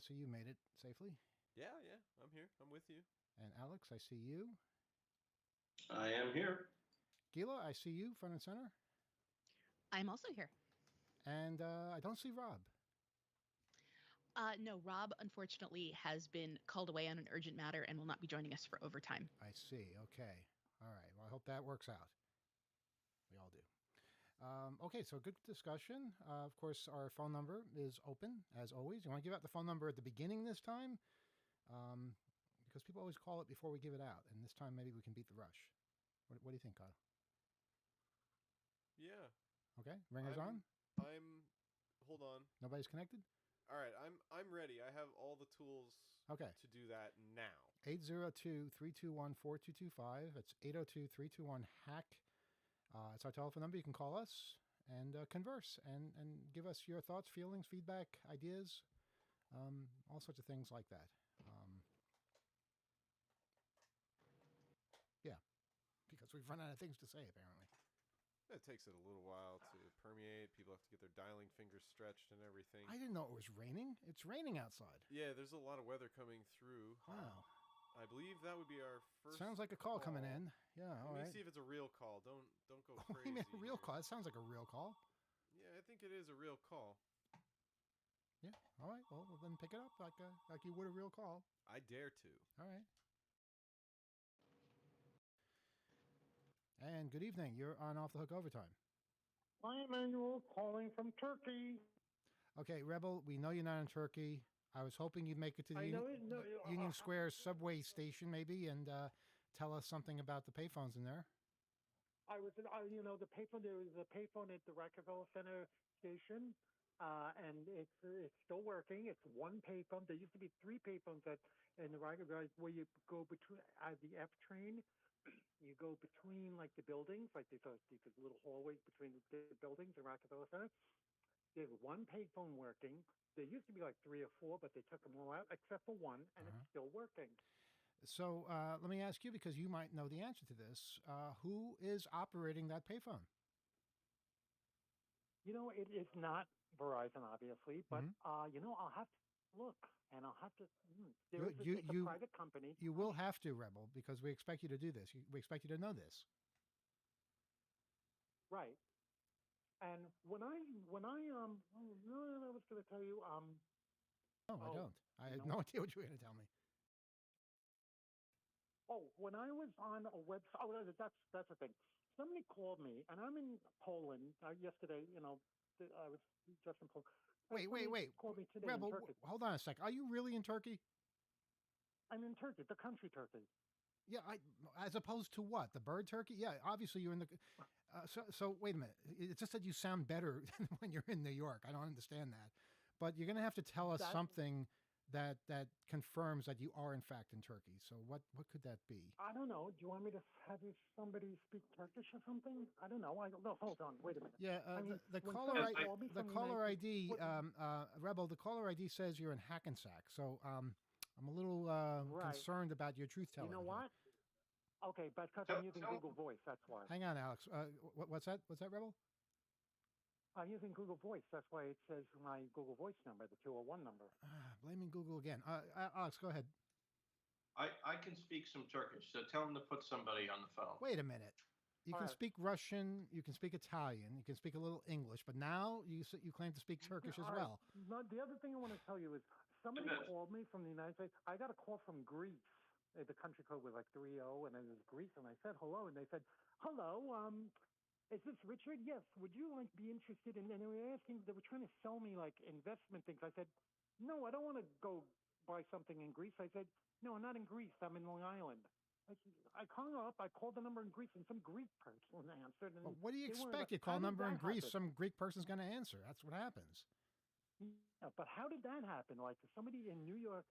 so you made it safely. Yeah, yeah, I'm here. I'm with you. And Alex, I see you. I am here. Gila, I see you front and center. I'm also here. And I don't see Rob. No, Rob unfortunately has been called away on an urgent matter and will not be joining us for overtime. I see. Okay. All right. Well, I hope that works out. We all do. Okay, so good discussion. Of course, our phone number is open, as always. You want to give out the phone number at the beginning this time? Because people always call it before we give it out. And this time, maybe we can beat the rush. What do you think, Kyle? Yeah. Okay, ringer's on? Hold on. Nobody's connected? All right, I'm ready. I have all the tools Okay. to do that now. 802-321-4225. That's 802-321-HACK. It's our telephone number. You can call us and converse and give us your thoughts, feelings, feedback, ideas, all sorts of things like that. Yeah, because we've run out of things to say, apparently. It takes it a little while to permeate. People have to get their dialing fingers stretched and everything. I didn't know it was raining. It's raining outside. Yeah, there's a lot of weather coming through. Wow. I believe that would be our first. Sounds like a call coming in. Yeah, all Let right. me see if it's a real call. Don't go Oh, crazy. you mean a real here. call? It sounds like a real call. Yeah, I think it is a real call. Yeah. All right. Well, then pick it up like you would a real call. I dare to. All right. And good evening. You're on Off the Hook Overtime. Hi, Emmanuel, calling from Turkey. Okay, Rebel, we know you're not in Turkey. I was hoping you'd make it to the Union Square subway station, maybe, and tell us something about the payphones in there. I was, the payphone. There was a payphone at the Rockefeller Center station, and it's still working. It's one payphone. There used to be three payphones in the Rockefeller where you go between the F train. You go between like the buildings, like these little hallways between the buildings in Rockefeller Center. There's one payphone working. There used to be like three or four, but they took them all out except for one, and it's still working. So let me ask you, because you might know the answer to this, who is operating that payphone? It is not Verizon, obviously, but I'll have to look, and I'll have to. It's a private company. You will have to, Rebel, because we expect you to do this. We expect you to know this. Right. And when I was going to tell you. No, I don't. I had no idea what you were going to tell me. Oh, when I was on a website, that's the thing. Somebody called me, and I'm in Poland yesterday. I was just in Poland. Wait. Called me today Rebel, in Turkey. hold on a sec. Are you really in Turkey? I'm in Turkey, the country Turkey. Yeah, as opposed to what? The bird turkey? Yeah, obviously you're in the. So wait a minute. It's just that you sound better when you're in New York. I don't understand that, but you're going to have to tell us something that confirms that you are in fact in Turkey. So what could that be? I don't know. Do you want me to have somebody speak Turkish or something? I don't know. No, hold on. Wait a minute. Yeah, the caller ID, Rebel. The caller ID says you're in Hackensack. So I'm a little concerned about your truth telling. You know what? Okay, but because I'm using Google Voice, that's why. Hang on, Alex. What's that? What's that, Rebel? I'm using Google Voice. That's why it says my Google Voice number, the 201 number. Blaming Google again. Alex, go ahead. I can speak some Turkish, so tell him to put somebody on the phone. Wait a minute. You can speak Russian, you can speak Italian, you can speak a little English, but now you claim to speak Turkish as well. No, the other thing I want to tell you is somebody called me from the United States. I got a call from Greece. The country code was like 30, and it was Greece, and I said hello, and they said, hello, is this Richard? Yes. Would you be interested in? And they were asking. They were trying to sell me like investment things. I said, no, I don't want to go buy something in Greece. I said, no, I'm not in Greece. I'm in Long Island. I hung up. I called the number in Greece, and some Greek person answered. And what do you expect? You call a number in Greece, some Greek person's going to answer. That's what happens. Yeah, but how did that happen? Like somebody in New York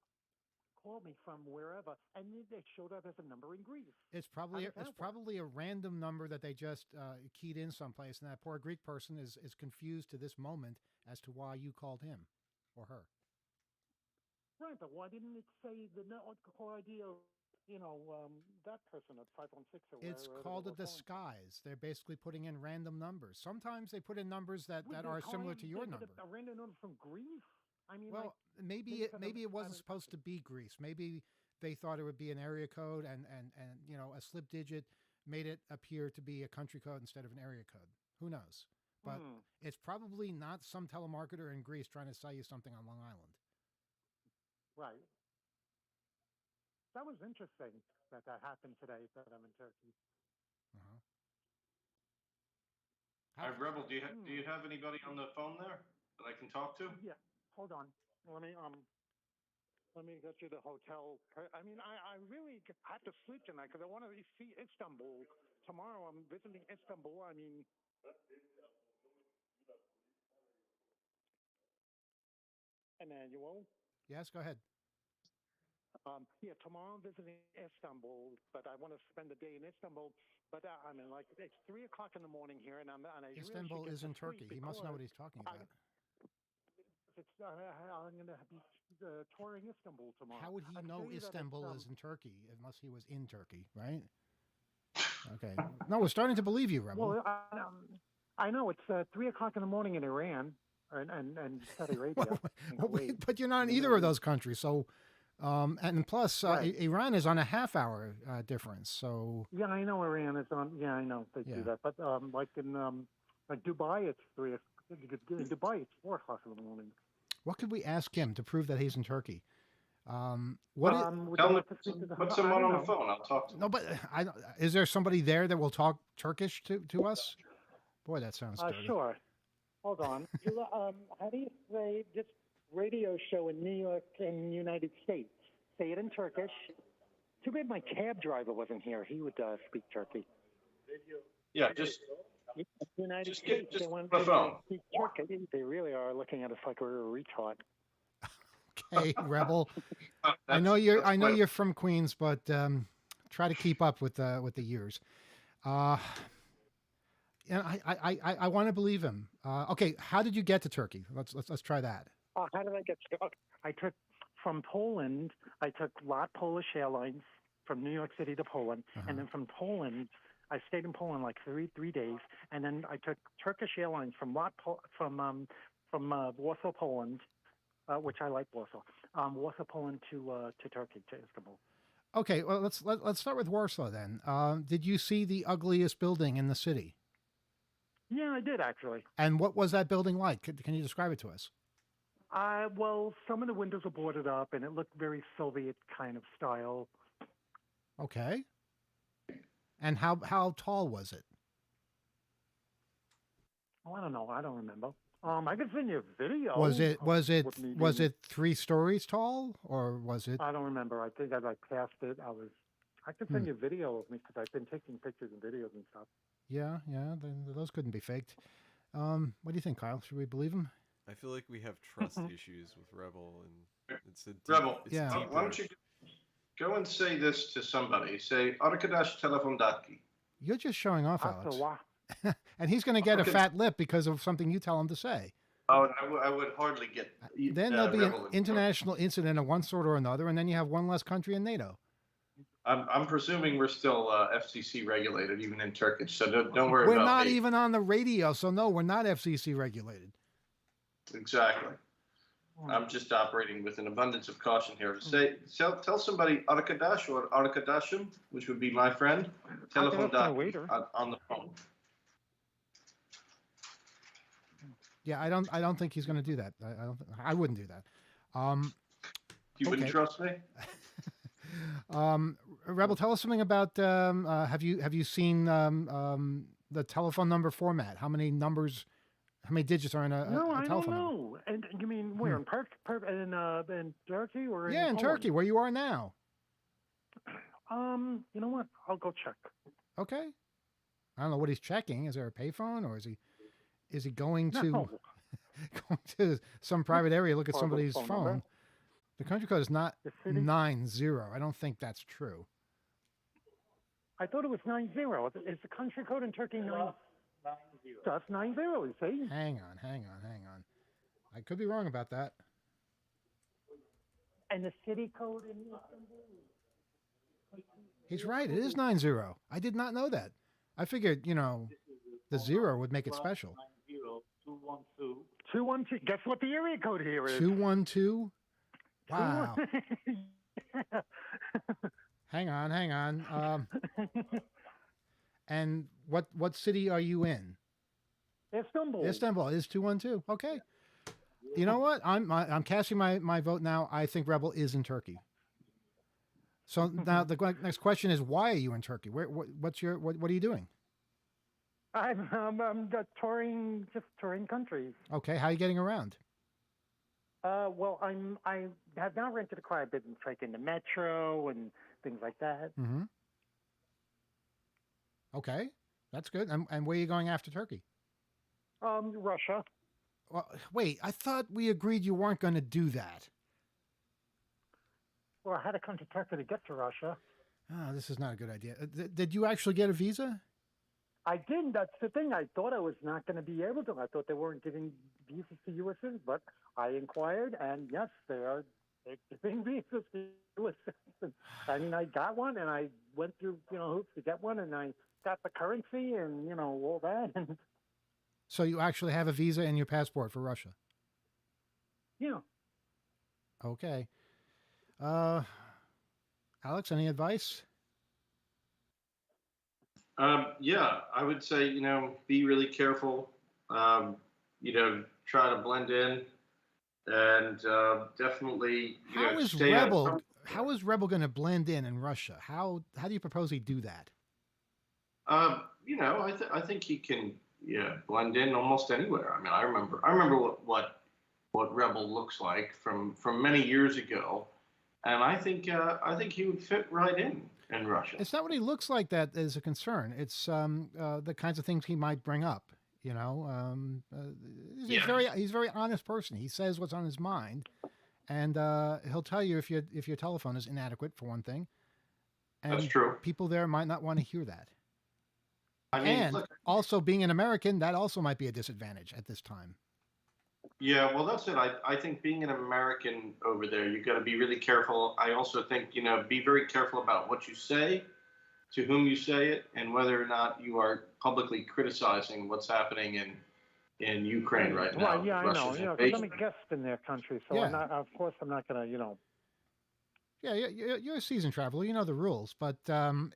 called me from wherever, and it showed up as a number in Greece. It's probably a random number that they just keyed in someplace, and that poor Greek person is confused to this moment as to why you called him or her. Right, but why didn't it say the call ID of that person at 516 or whatever? It's called a disguise. They're basically putting in random numbers. Sometimes they put in numbers that are similar to your number. A random number from Greece? I mean, Well, maybe maybe it for the- maybe it I wasn't mean- supposed to be Greece. Maybe they thought it would be an area code, and a slip digit made it appear to be a country code instead of an area code. Who knows? But it's probably not some telemarketer in Greece trying to sell you something on Long Island. right. That was interesting that happened today. That I'm in Turkey. Uh-huh. All right, Rebel, do you have anybody on the phone there that I can talk to? Yeah. Hold on. Let me get you the hotel. I mean, I really have to sleep tonight because I want to see Istanbul tomorrow. I'm visiting Istanbul. I mean. Emmanuel. Yes, go ahead. Yeah, tomorrow I'm visiting Istanbul, but I want to spend the day in Istanbul. But I mean, like it's 3 o'clock in the morning here, and I really should Istanbul get is to in sleep Turkey. He must know what because he's talking I- about. I'm going to be touring Istanbul tomorrow. How would he I'm know saying that it's, Istanbul is in Turkey unless he was in Turkey, right? Okay. No, we're starting to believe you, Rebel. Well, I know it's 3 o'clock in the morning in Iran and Saudi Arabia. and Kuwait. But you're not in in the either Middle of those countries. So, and plus, Right. Iran is on a half-hour difference. So, Yeah, I know Iran is on. Yeah, I know they Yeah. do that. But like in like Dubai, it's in Dubai it's 4 o'clock in the morning. what could we ask him to prove that he's in Turkey? What? Would Tell you me, like to speak to the- put I someone don't on the know. phone. I'll talk to them. No, but is there somebody there that will talk Turkish to us? Boy, that sounds dirty. Sure. Hold on. How do you say this radio show in New York in the United States? Say it in Turkish. Too bad my cab driver wasn't here. He would speak Turkey. Yeah, just United Just States. just they want on the phone. to speak Turkey. They really are looking at us like we're a retard. Okay, Rebel. I That's- know you're. that's I know what- you're from Queens, but try to keep up with the years. And I want to believe him. Okay, how did you get to Turkey? Let's try that. How did I get stuck? I took from Poland. I took LOT Polish Airlines from New York City to Poland, and then from Poland, I stayed in Poland like three days, and then I took Turkish Airlines from from Warsaw, Poland, which I like Warsaw. Warsaw, Poland to Turkey, to Istanbul. Okay, well let's start with Warsaw then. Did you see the ugliest building in the city? Yeah, I did actually. And what was that building like? Can you describe it to us? Well, some of the windows were boarded up, and it looked very Soviet kind of style. Okay. And how tall was it? Oh, I don't know. I don't remember. I could send you a video. Was it with me was being- it 3 stories tall, or was it? I don't remember. I think I passed it. I could send you a video of me because I've been taking pictures and videos and stuff. Yeah. Then those couldn't be faked. What do you think, Kyle? Should we believe him? I feel like we have trust issues with Rebel, and it's a deep, Rebel, It's Yeah. why don't you go and say this to somebody? Say, Arkadaş telefondaki. You're just showing off, After Alex. a while, And he's going to get a Okay. fat lip because of something you tell him to say. Oh, I would hardly get. Then there'll be an Rebel in- international incident of one sort or another, and then you have one less country in NATO. I'm presuming we're still FCC regulated, even in Turkish. So don't worry We're about not me. even on the radio, so no, we're not FCC regulated. Exactly. I'm just operating with an abundance of caution here. To say, tell somebody Arkadaş or Arkadaşım, which would be my friend, telefondaki waiter. on the phone. Yeah, I don't think he's going to do that. I wouldn't do that. You wouldn't Okay. trust me? Rebel, tell us something about. Have you seen the telephone number format? How many numbers? How many digits are in a no, I don't telephone number? know. And you mean where in in Turkey or Yeah, in Poland? Turkey, where you are now. You know what? I'll go check. Okay. I don't know what he's checking. Is there a payphone, or is he going to No. going to some private area look at Or the somebody's phone phone? number. The country code is not The city? 90. I don't think that's true. I thought it was 90. Is the country code in Turkey 90? That's 90. You see? Hang on. I could be wrong about that. And the city code in Istanbul? He's right. It is 90. I did not know that. I figured, the 0 would make it special. 212. Guess what the area code here is? 212. Wow. 212. Hang on. And what city are you in? Istanbul. Istanbul is 212. Okay. You know what? I'm casting my vote now. I think Rebel is in Turkey. So now the next question is, why are you in Turkey? What are you doing? I'm just touring countries. Okay, how are you getting around? Well, I have not rented a car. I've been taking the metro and things like that. Mm-hmm. Okay, that's good. And where are you going after Turkey? Russia. Well, wait, I thought we agreed you weren't going to do that. Well, I had to come to Turkey to get to Russia. Oh, this is not a good idea. Did you actually get a visa? I didn't. That's the thing. I thought I was not going to be able to. I thought they weren't giving visas to U.S. citizens, but I inquired, and yes, they're giving visas to U.S. citizens. I mean, I got one, and I went through, hoops to get one, and I got the currency and, all that. And So you actually have a visa and your passport for Russia? yeah. Okay. Alex, any advice? Yeah, I would say, be really careful. Try to blend in, and definitely, How is stay out of Rebel? How is Rebel going to blend in Russia? How do you propose he do that? I think he can, blend in almost anywhere. I mean, I remember what Rebel looks like from many years ago, and I think he would fit right in Russia. It's not what he looks like that is a concern. It's the kinds of things he might bring up. He's a very honest person. He says what's on his mind, and he'll tell you if your telephone is inadequate, for one thing. And That's true. People there might not want to hear that. I mean, And also being an American, that also might be a disadvantage at this time. Yeah, well, that's it. I think being an American over there, you've got to be really careful. I also think, be very careful about what you say, to whom you say it, and whether or not you are publicly criticizing what's happening in Ukraine right now. Well, yeah, I know. Because I'm a guest in their country, so Yeah. of course I'm not going to, Yeah, you're a seasoned traveler. You know the rules, but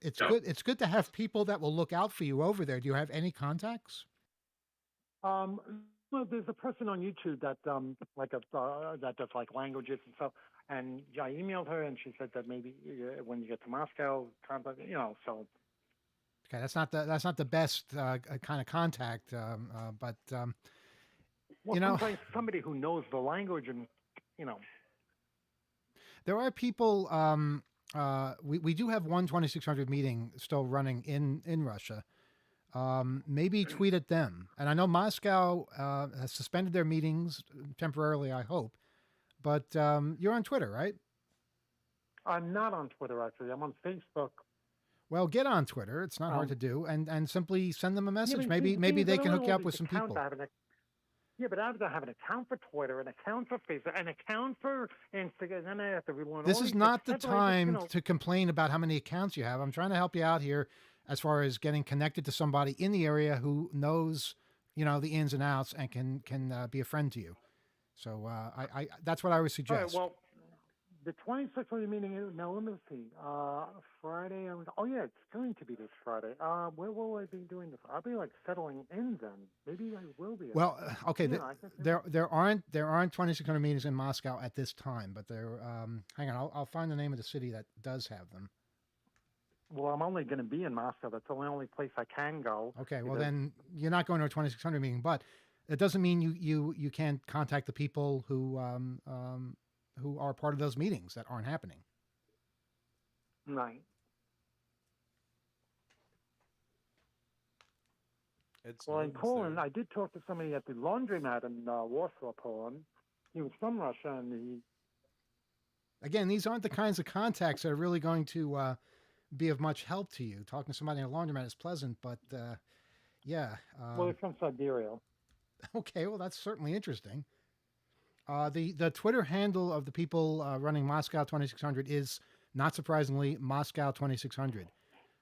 it's Yeah. good. It's good to have people that will look out for you over there. Do you have any contacts? Well, there's a person on YouTube that that does like languages and stuff, and I emailed her, and she said that maybe when you get to Moscow, contact, so. Okay, that's not the best kind of contact, but Well, somebody who knows the language, and there are people. We do have one 2600 meeting still running in Russia. Maybe tweet at them. And I know Moscow has suspended their meetings temporarily, I hope. But you're on Twitter, right? I'm not on Twitter, actually. I'm on Facebook. Well, get on Twitter. It's not hard to do. And simply send them a message. Yeah, maybe they can hook you up with some people. Yeah, but I have to have an account for Twitter, an account for Facebook, an account for Instagram, and then I have to relearn. This is not the time to complain about how many accounts you have. I'm trying to help you out here as far as getting connected to somebody in the area who knows, the ins and outs and can be a friend to you. So I that's what I would suggest. All right, well, the 26th meeting is, now let me see, Friday, it's going to be this Friday. Where will I be doing this? I'll be settling in then. Maybe I will be. Well, okay, there aren't 2600 meetings in Moscow at this time, but there, hang on, I'll find the name of the city that does have them. Well, I'm only going to be in Moscow. That's the only place I can go. Okay, well then you're not going to a 2600 meeting, but it doesn't mean you can't contact the people who are part of those meetings that aren't happening. Right. Well, in Poland, I did talk to somebody at the laundromat in Warsaw, Poland. He was from Russia, and Again, these aren't the kinds of contacts that are really going to be of much help to you. Talking to somebody in a laundromat is pleasant, but yeah. Well, he's from Siberia. Okay, well, that's certainly interesting. The Twitter handle of the people running Moscow 2600 is, not surprisingly, Moscow 2600.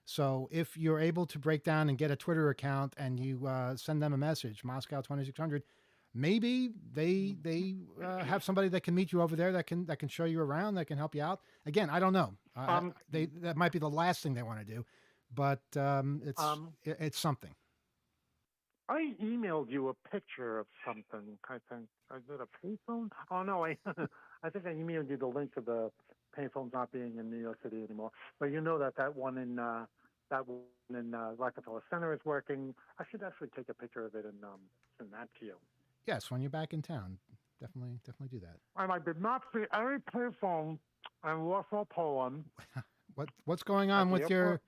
So if you're able to break down and get a Twitter account and you send them a message, Moscow 2600, maybe they have somebody that can meet you over there that can show you around, that can help you out. Again, I don't know. That might be the last thing they want to do, but it's something. I emailed you a picture of something. I think is it a payphone? Oh no, I think I emailed you the link to the payphones not being in New York City anymore. But you know that one in Rockefeller Center is working. I should actually take a picture of it and send that to you. Yes, when you're back in town, definitely do that. And I did not see any payphone in Warsaw, Poland. What's going on with your? airport.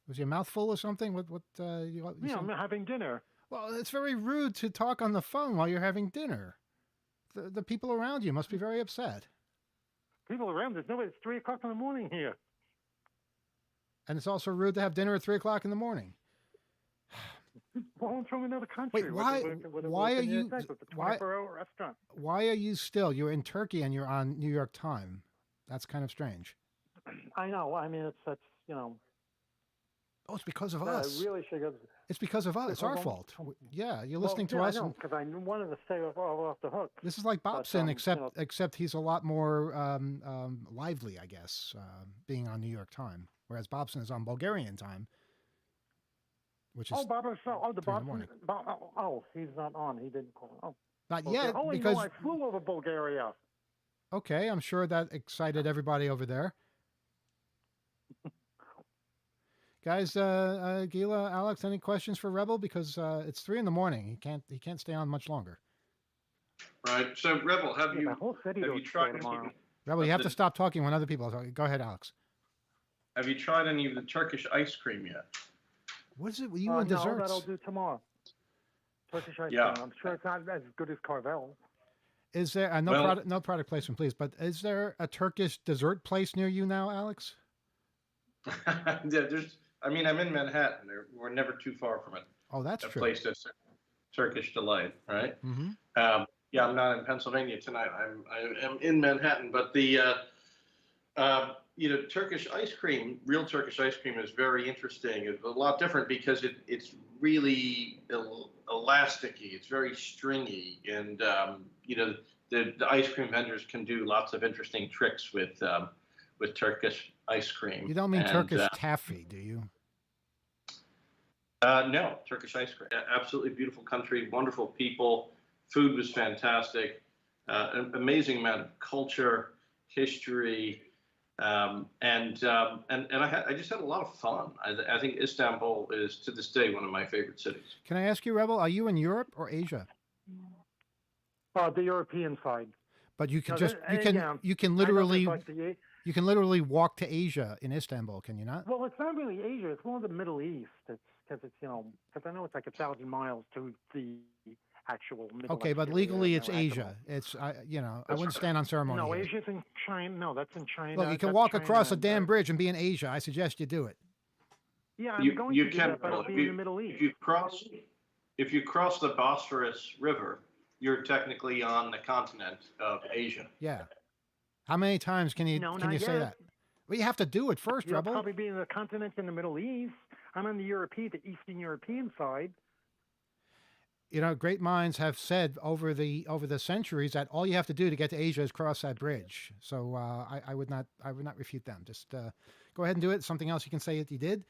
Was your mouth full or something? What you Yeah, said? I'm having dinner. Well, it's very rude to talk on the phone while you're having dinner. The people around you must be very upset. People around, there's nobody. It's 3:00 in the morning here. And it's also rude to have dinner at 3:00 in the morning. Well, I'm from another country. Wait, why are you? It's a 24-hour restaurant. Why are you still? You're in Turkey and you're on New York time. That's kind of strange. I know. I mean, it's you know. Oh, it's because of us. I really should go. It's because of us. It's our fault. Yeah, you're listening to us. I know, because I wanted to stay off the hook. This is like Bobson, But, except he's a lot more lively, I guess, being on New York time, whereas Bobson is on Bulgarian time, which is the 3 in the Bobson. morning. He's not on. He didn't call. Oh, Not okay. yet, Oh, because I flew over Bulgaria. okay, I'm sure that excited everybody over there. Guys, Gila, Alex, any questions for Rebel? Because it's 3 in the morning. He can't stay on much longer. Right. So, Rebel, have The whole city you goes tried tomorrow. Rebel, you have to stop talking when other people are talking. Go ahead, Alex. have you tried any of the Turkish ice cream yet? What is it with you and No, desserts? that'll do tomorrow. Turkish ice Yeah. cream. I'm sure it's not as good as Carvel. Is there no product placement, please? But is there a Turkish dessert place near you now, Alex? Yeah, I'm in Manhattan. We're never too far from it. Oh, that's A true. place that's Turkish delight, right? Mm-hmm. Yeah, I'm not in Pennsylvania tonight. I am in Manhattan, but the Turkish ice cream, real Turkish ice cream, is very interesting. It's a lot different because it's really elasticy. It's very stringy, and the ice cream vendors can do lots of interesting tricks with Turkish ice cream. You don't mean Turkish taffy, do you? No, Turkish ice cream. Absolutely beautiful country, wonderful people. Food was fantastic. An amazing amount of culture, history, and I just had a lot of fun. I think Istanbul is to this day one of my favorite cities. Can I ask you, Rebel, are you in Europe or Asia? The European side. But you can No, just that- yeah. you can I know literally there's like you can literally walk to Asia in Istanbul, can you not? well, it's not really Asia. It's more the Middle East. It's because because I know it's like 1,000 miles to the actual Middle Okay, but exterior, legally you it's know, Asia. It's I That's wouldn't stand on ceremony. No, here. Asia's in China. No, that's in China. Look, you can That's walk China across a and, damn bridge and be in Asia. I suggest you do it. Yeah, I'm You going you to do can that, but I'll if be in the Middle East. if you cross the Bosphorus River, you're technically on the continent of Asia. Yeah. How many times can you No, can not you say yet. that? Well, you have to do it first, You'll Rebel. probably be in the continent in the Middle East. I'm on the Eastern European side. Great minds have said over the centuries that all you have to do to get to Asia is cross that bridge. So I would not refute them. Just go ahead and do it. Something else you can say that you did.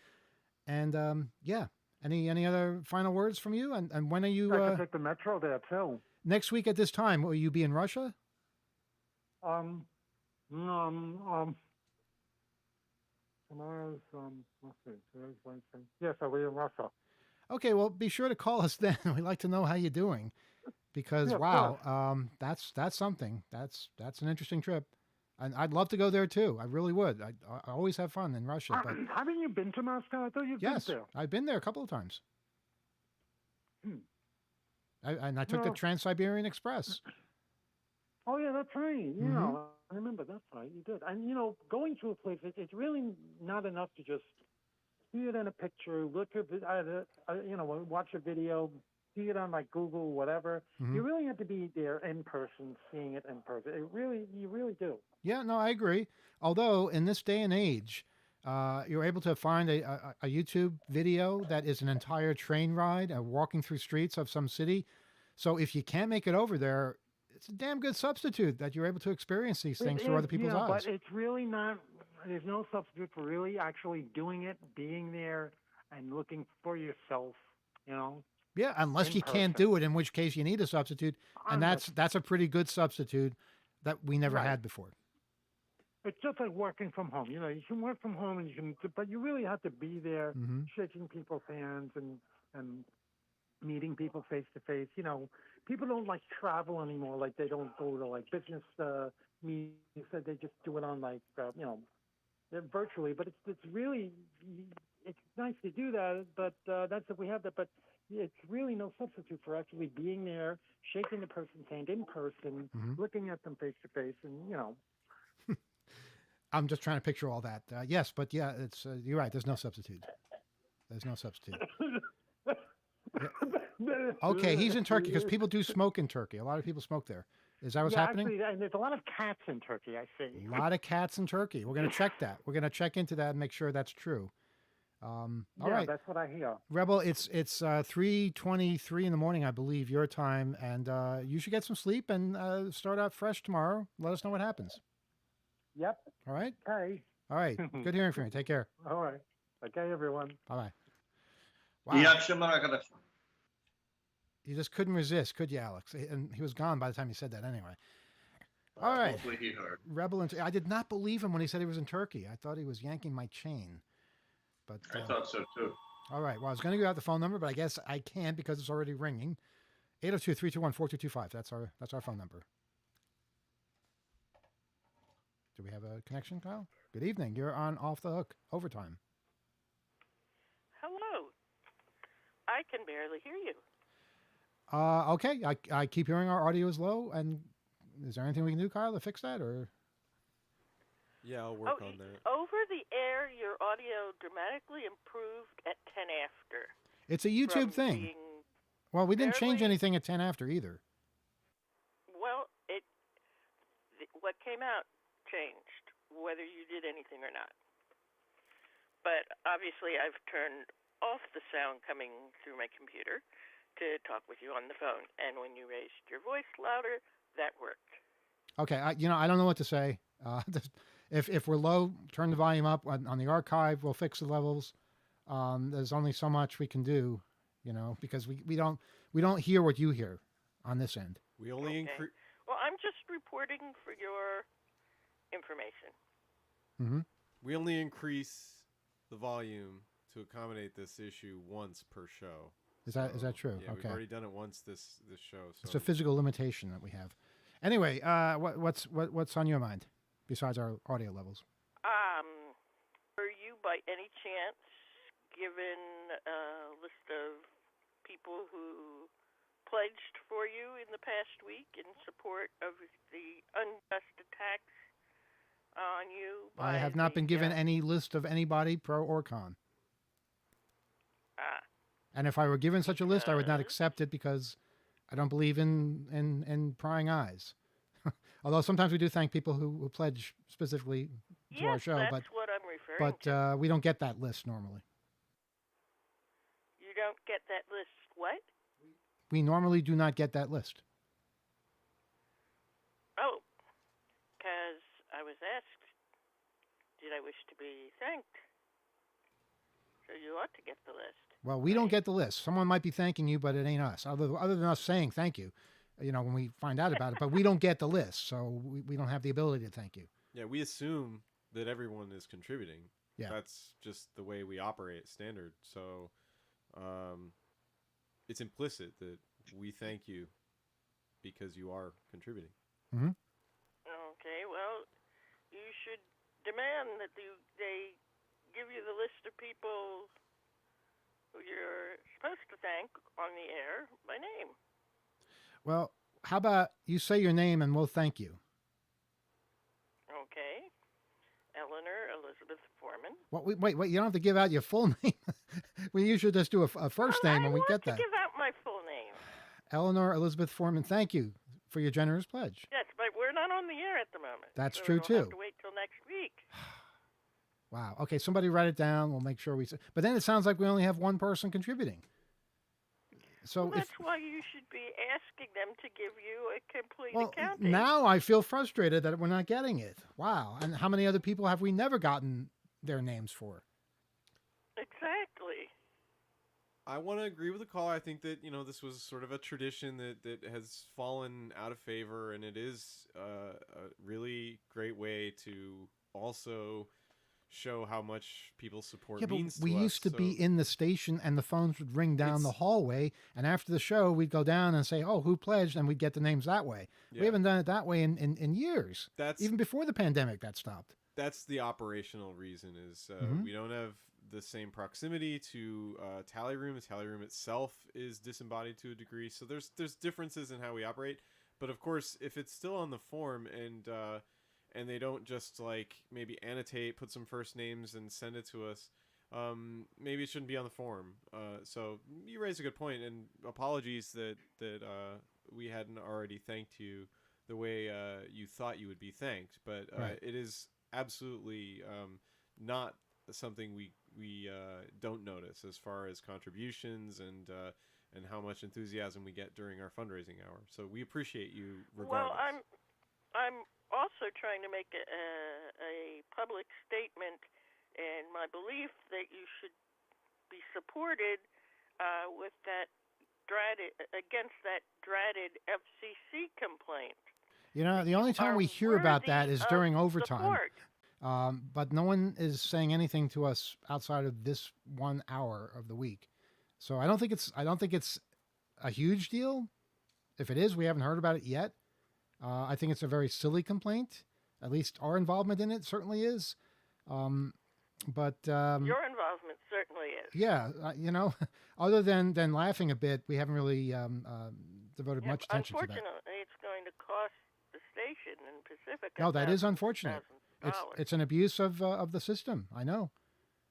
And yeah, any other final words from you? And when are you? I can take the metro there too. Next week at this time, will you be in Russia? Tomorrow's let's see, today's Wednesday. Yes, I'll be in Russia. Okay, well, be sure to call us then. We'd like to know how you're doing, because Yeah, of wow, that's something. That's an interesting trip, and I'd love to go there too. I really would. I always have fun in Russia. But Haven't you been to Moscow? I thought you've yes, been there. I've been there a couple of times. Hmm. I took the No. Trans-Siberian Express. Oh yeah, that's right. Yeah, Mhm. I remember. That's right. You did. And going to a place, it's really not enough to just see it in a picture, look at it, watch a video, see it on like Google, whatever. Mhm. You really have to be there in person, seeing it in person. You really do. Yeah, no, I agree. Although in this day and age, you're able to find a YouTube video that is an entire train ride, walking through streets of some city. So if you can't make it over there, it's a damn good substitute that you're able to experience these things through other people's eyes. But it's really not. There's no substitute for really actually doing it, being there, and looking for yourself. You know. Yeah, unless in you can't person. do it, in which case you need a substitute, and that's a pretty good substitute that we never Right. had before. It's just like working from home. You know, you can work from home, and you can, but you really have to be there, Hmm. shaking people's hands and meeting people face to face. You know, people don't like travel anymore. Like they don't go to like business meetings. That they just do it on like virtually. But it's really it's nice to do that. But that's if we have that. But it's really no substitute for actually being there, shaking the person's hand in person, Mhm. looking at them face to face, and you know. I'm just trying to picture all that. Yes, but yeah, it's you're right. There's no substitute. There's no substitute. Okay, he's in Turkey because people do smoke in Turkey. A lot of people smoke there. Is that what's happening? Actually, and there's a lot of cats in Turkey, I see. A lot of cats in Turkey. We're going to check that. We're going to check into that and make sure that's true. All right, That's what I hear. Rebel. It's 3:23 in the morning, I believe, your time, and you should get some sleep and start out fresh tomorrow. Let us know what happens. Yep. All right. Okay. All right. Good hearing from you. Take care. All right. Okay, everyone. Bye bye. İyi Wow. akşamlar arkadaşlar. You just couldn't resist, could you, Alex? And he was gone by the time you said that anyway. All right. Hopefully he heard. Rebel. I did not believe him when he said he was in Turkey. I thought he was yanking my chain. But I thought so too. all right. Well, I was going to give out the phone number, but I guess I can't because it's already ringing. 802-321-4225. That's our phone number. Do we have a connection, Kyle? Good evening. You're on Off the Hook Overtime. Hello. I can barely hear you. Okay. I keep hearing our audio is low, and is there anything we can do, Kyle, to fix that? Or Yeah, I'll work on that. Over the air, your audio dramatically improved at 10 after. it's a YouTube from thing. being- Well, we didn't change barely- anything at 10 after either. well, what came out changed, whether you did anything or not. But obviously, I've turned off the sound coming through my computer to talk with you on the phone. And when you raised your voice louder, that worked. Okay, I don't know what to say. If we're low, turn the volume up on the archive. We'll fix the levels. There's only so much we can do, because we don't hear what you hear on this end. We only Okay. increase. Well, I'm just reporting for your information. Hmm. We only increase the volume to accommodate this issue once per show. Is that true? Yeah, we've Okay, already done it once this show. So it's a physical limitation that we have. Anyway, what's on your mind besides our audio levels? Were you by any chance given a list of people who pledged for you in the past week in support of the unjust attacks on you? I by have not the, been given any list of anybody, pro or con. And if I were given such a list, I would not accept it because I don't believe in prying eyes. Although sometimes we do thank people who pledge specifically to our yes, show, that's but what I'm referring to. we don't get that list normally. You don't get that list. What? We normally do not get that list. Oh, because I was asked, did I wish to be thanked? So you ought to get the list. Well, we don't get the list. Someone might be thanking you, but it ain't us. Other than us saying thank you, when we find out about it. But we don't get the list, so we don't have the ability to thank you. yeah, we assume that everyone is contributing. Yeah. That's just the way we operate standard. So, it's implicit that we thank you because you are contributing. Okay, well, you should demand that they give you the list of people who you're supposed to thank on the air by name. Well, how about you say your name and we'll thank you? Okay. Eleanor Elizabeth Foreman. Well, wait, you don't have to give out your full name. We usually just do a first name when we get I that. want to give out my full name. Eleanor Elizabeth Foreman, thank you for your generous pledge. Yes, but we're not on the air at the moment. That's so true, we'll too. Have to wait till next week. Wow. Okay, somebody write it down. We'll make sure we say. But then it sounds like we only have one person contributing. So Well, that's why you should be asking them to give you a complete well, accounting. now I feel frustrated that we're not getting it. Wow. And how many other people have we never gotten their names for? Exactly. I want to agree with the call. I think that this was sort of a tradition that has fallen out of favor, and it is a really great way to also show how much people support Yeah, but means we to us. used to be So in the station and the phones would ring down the It's- hallway. And after the show, we'd go down and say, oh, who pledged? And we'd get the names that way. We yeah, haven't done it that way in years. that's Even before the pandemic, that stopped. that's the operational reason is Mhm. we don't have the same proximity to tally room. The tally room itself is disembodied to a degree, so there's differences in how we operate. But of course, if it's still on the form and they don't just like maybe annotate, put some first names and send it to us, maybe it shouldn't be on the form. So you raise a good point, and apologies that we hadn't already thanked you the way you thought you would be thanked. But Right. it is absolutely not something we don't notice as far as contributions and how much enthusiasm we get during our fundraising hour. So we appreciate you regardless. Well, I'm also trying to make a public statement, and my belief that you should be supported with that against that dreaded FCC complaint. You know, the only time we hear about that is during overtime. Support. But no one is saying anything to us outside of this 1 hour of the week. So I don't think it's a huge deal. If it is, we haven't heard about it yet. I think it's a very silly complaint. At least our involvement in it certainly is. But Your involvement certainly is. yeah, other than laughing a bit, we haven't really devoted Yeah, much attention to that. unfortunately, it's going to cost the station in Pacifica. No, that is thousands and unfortunate. thousands of dollars. It's an abuse of the system. I know.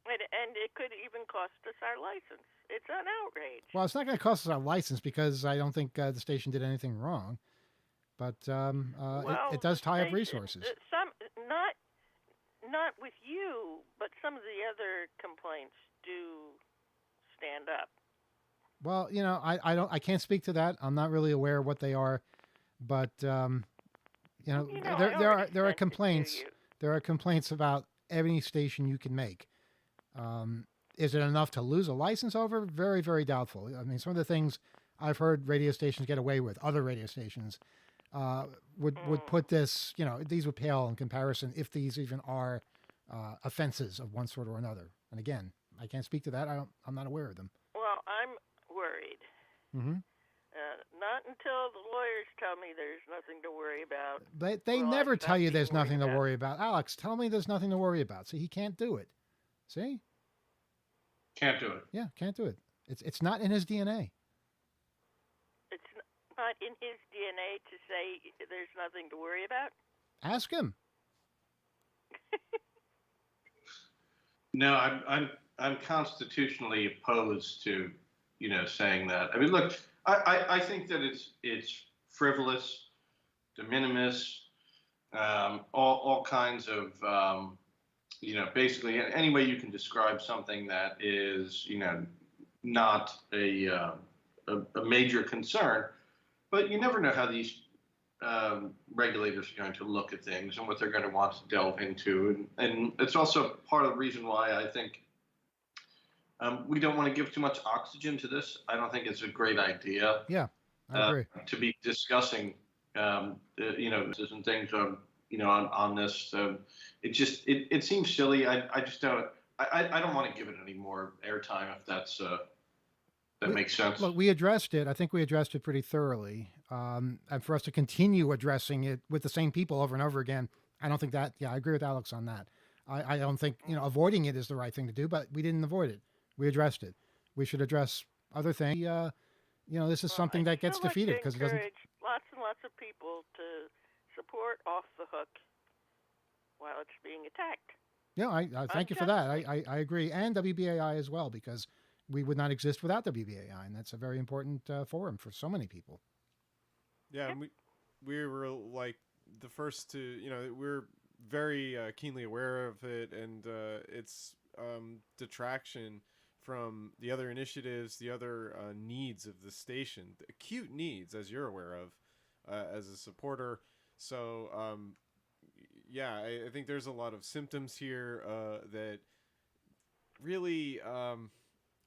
And it could even cost us our license. It's an outrage. Well, it's not going to cost us our license because I don't think the station did anything wrong. But it does tie up station- resources. Some not with you, but some of the other complaints do stand up. Well, I can't speak to that. I'm not really aware of what they are, but there I are already sent it to complaints. you. There are complaints about any station you can make. Is it enough to lose a license over? Very, very doubtful. I mean, some of the things I've heard radio stations get away with, other radio stations, would put this, these would pale in comparison if these even are offenses of one sort or another. And again, I can't speak to that. I'm not aware of them. Well, I'm worried. Mm-hmm. Not until the lawyers tell me there's nothing to worry about. They Well, I never stopped tell you being there's nothing to worried about worry about. Alex, tell me there's nothing to worry about. See, he can't do it. See? Can't do it. Yeah, can't do it. It's not in his DNA. It's not in his DNA to say there's nothing to worry about. Ask him. No, I'm constitutionally opposed to saying that. I mean, look, I think that it's frivolous, de minimis, all kinds of basically any way you can describe something that is not a major concern. But you never know how these regulators are going to look at things and what they're going to want to delve into, and it's also part of the reason why I think we don't want to give too much oxygen to this. I don't think it's a great idea. Yeah, I agree. To be discussing, and things on this. It seems silly. I just don't. I don't want to give it any more airtime if that makes sense. Look, we addressed it. I think we addressed it pretty thoroughly. And for us to continue addressing it with the same people over and over again, I don't think that. Yeah, I agree with Alex on that. I don't think avoiding it is the right thing to do, but we didn't avoid it. We addressed it. We should address other things. This is something that gets defeated because it doesn't. Lots and lots of people to support Off the Hook while it's being attacked. Yeah, I thank you for that. I agree, and WBAI as well, because we would not exist without WBAI, and that's a very important forum for so many people. Yeah, and we were like the first to, we're very keenly aware of it and its detraction from the other initiatives, the other needs of the station, the acute needs, as you're aware of, as a supporter. So, yeah, I think there's a lot of symptoms here that really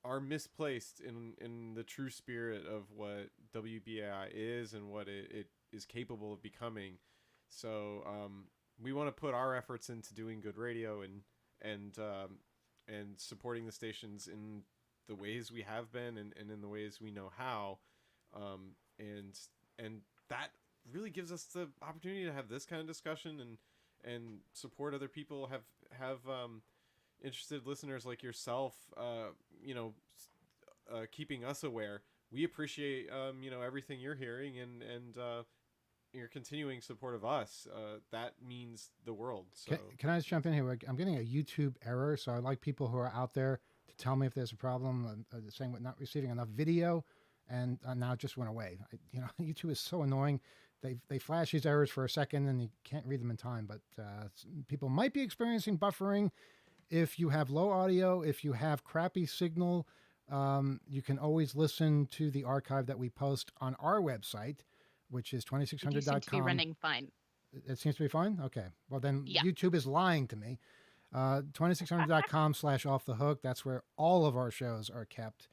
are misplaced in the true spirit of what WBAI is and what it is capable of becoming. So we want to put our efforts into doing good radio and supporting the stations in the ways we have been and in the ways we know how, and that really gives us the opportunity to have this kind of discussion and support other people, have interested listeners like yourself, keeping us aware. We appreciate everything you're hearing and your continuing support of us. That means the world. So Can I just jump in here? I'm getting a YouTube error, so I'd like people who are out there to tell me if there's a problem. Saying we're not receiving enough video, and now it just went away. YouTube is so annoying. They flash these errors for a second, and you can't read them in time. But people might be experiencing buffering. If you have low audio, if you have crappy signal, you can always listen to the archive that we post on our website, which is It seems to be 2600.com. running fine. It seems to be fine? Okay. Well, then Yeah. YouTube is lying to me. 2600.com/offthehook. That's where all of our shows are kept.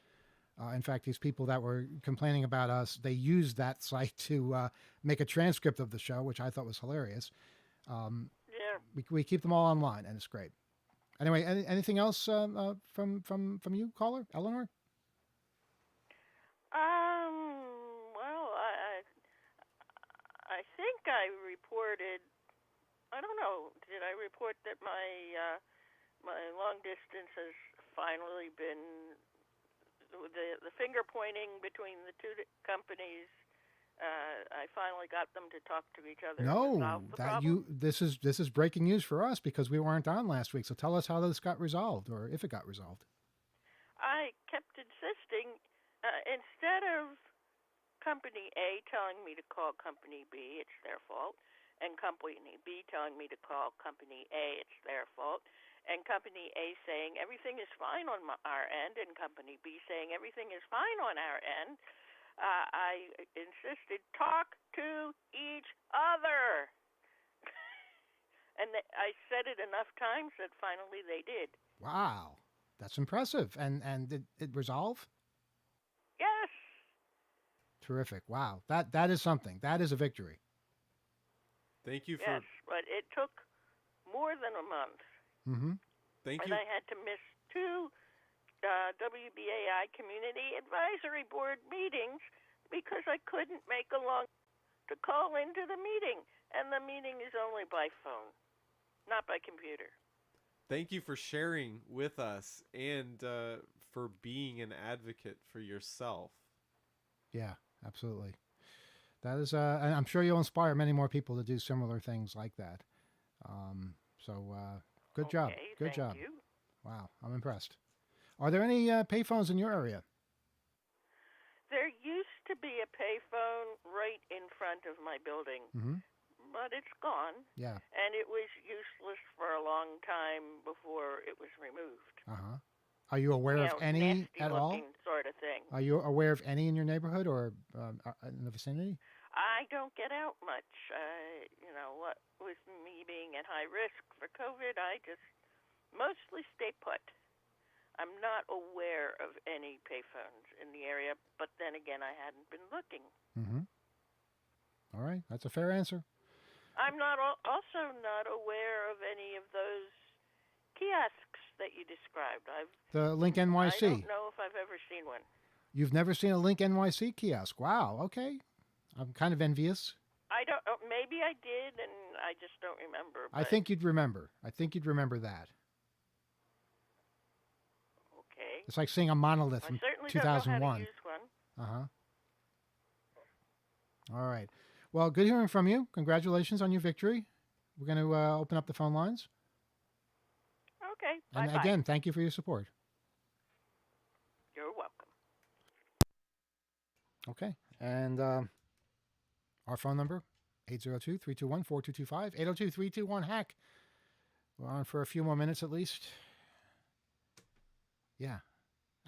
In fact, these people that were complaining about us, they used that site to make a transcript of the show, which I thought was hilarious. Yeah. We keep them all online, and it's great. Anyway, anything else from you, caller, Eleanor? Well, I think I reported. I don't know. Did I report that my long distance has finally been the finger pointing between the two companies? I finally got them to talk to each other. No, and solve the problem. this is breaking news for us because we weren't on last week. So tell us how this got resolved, or if it got resolved. I kept insisting, instead of Company A telling me to call Company B, it's their fault, and Company B telling me to call Company A, it's their fault, and Company A saying everything is fine on our end, and Company B saying everything is fine on our end, I insisted, talk to each other. And I said it enough times that finally they did. Wow, that's impressive. And did it resolve? Yes. Terrific. Wow, that is something. That is a victory. thank you for Yes, but it took more than a month. Mm-hmm. thank And you. I had to miss two WBAI Community Advisory Board meetings because I couldn't make a long to call into the meeting. And the meeting is only by phone, not by computer. Thank you for sharing with us and for being an advocate for yourself. Yeah, absolutely. That is, and I'm sure you'll inspire many more people to do similar things like that. Good job. Okay, Good thank job. you. Wow, I'm impressed. Are there any payphones in your area? There used to be a payphone right in front of my building, Mm-hmm. but it's gone. Yeah. And it was useless for a long time before it was removed. Uh-huh. Are you aware You of know, any at all? nasty-looking sort of thing. Are you aware of any in your neighborhood or in the vicinity? I don't get out much. What with me being at high risk for COVID, I just mostly stay put. I'm not aware of any payphones in the area, but then again, I hadn't been looking. Mm-hmm. All right, that's a fair answer. I'm also not aware of any of those kiosks that you described. The Link I NYC. don't know if I've ever seen one. You've never seen a Link NYC kiosk? Wow. Okay, I'm kind of envious. I don't. Maybe I did, and I just don't remember. I think you'd remember. I think you'd remember that. Okay. It's like seeing a monolith I from certainly don't know how to 2001. use one. All right. Well, good hearing from you. Congratulations on your victory. We're going to open up the phone lines. Okay. And Bye-bye. again, thank you for your support. You're welcome. Okay. And our phone number, 802-321-4225, 802-321-HACK. We're on for a few more minutes at least. Yeah.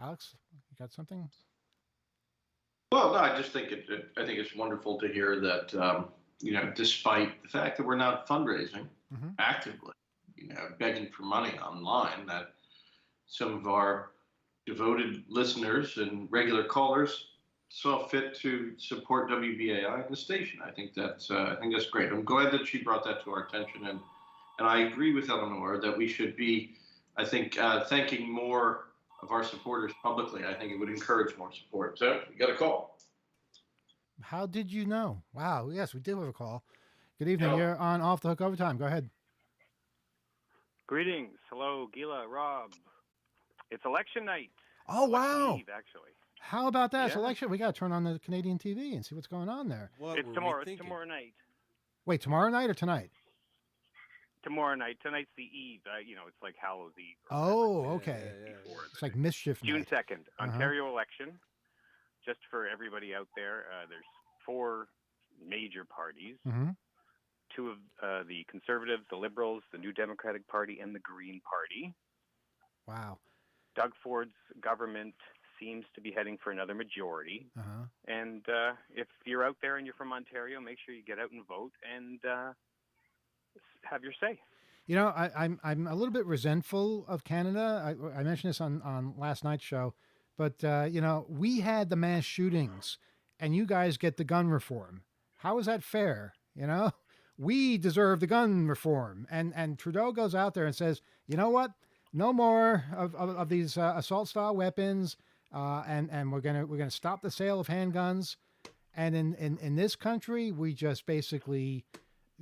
Alex, you got something? Well, no, I just think I think it's wonderful to hear that despite the fact that we're not fundraising Mm-hmm. actively, begging for money online, that some of our devoted listeners and regular callers saw fit to support WBAI and the station. I think that's great. I'm glad that she brought that to our attention, and I agree with Eleanor that we should be, I think, thanking more of our supporters publicly. I think it would encourage more support. So you got a call. How did you know? Wow. Yes, we do have a call. Good evening. Yeah. You're on Off the Hook Overtime. Go ahead. Greetings. Hello, Gila, Rob. It's election night. Oh, Election wow. Eve, actually. How about that? It's Yeah. election. We got to turn on the Canadian TV and see what's going on there. What It's were we tomorrow. It's thinking? tomorrow night. Wait, tomorrow night or tonight? Tomorrow night. Tonight's the Eve. It's like Hallows Eve. or Oh, whatever. okay. Yeah. It's like mischief June night. 2nd, Uh-huh. Ontario election. Just for everybody out there, there's 4 major parties. Mm-hmm. 2 of the Conservatives, the Liberals, the New Democratic Party, and the Green Party. Wow. Doug Ford's government seems to be heading for another majority. Uh-huh. And if you're out there and you're from Ontario, make sure you get out and vote and have your say. You know, I'm a little bit resentful of Canada. I mentioned this on last night's show, but we had the mass shootings, and you guys get the gun reform. How is that fair? We deserve the gun reform, and Trudeau goes out there and says, you know what? No more of these assault style weapons, and we're gonna stop the sale of handguns. And in this country, we just basically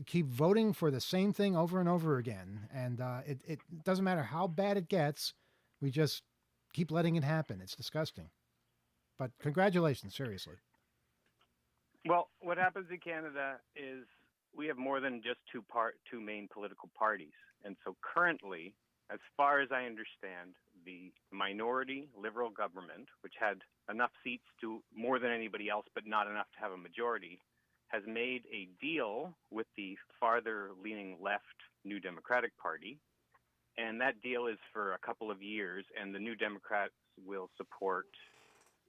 keep voting for the same thing over and over again. And it doesn't matter how bad it gets, we just keep letting it happen. It's disgusting. But congratulations, seriously. Well, what happens in Canada is we have more than just two main political parties. And so currently, as far as I understand, the minority Liberal government, which had enough seats to more than anybody else, but not enough to have a majority, has made a deal with the farther-leaning left New Democratic Party. And that deal is for a couple of years, and the New Democrats will support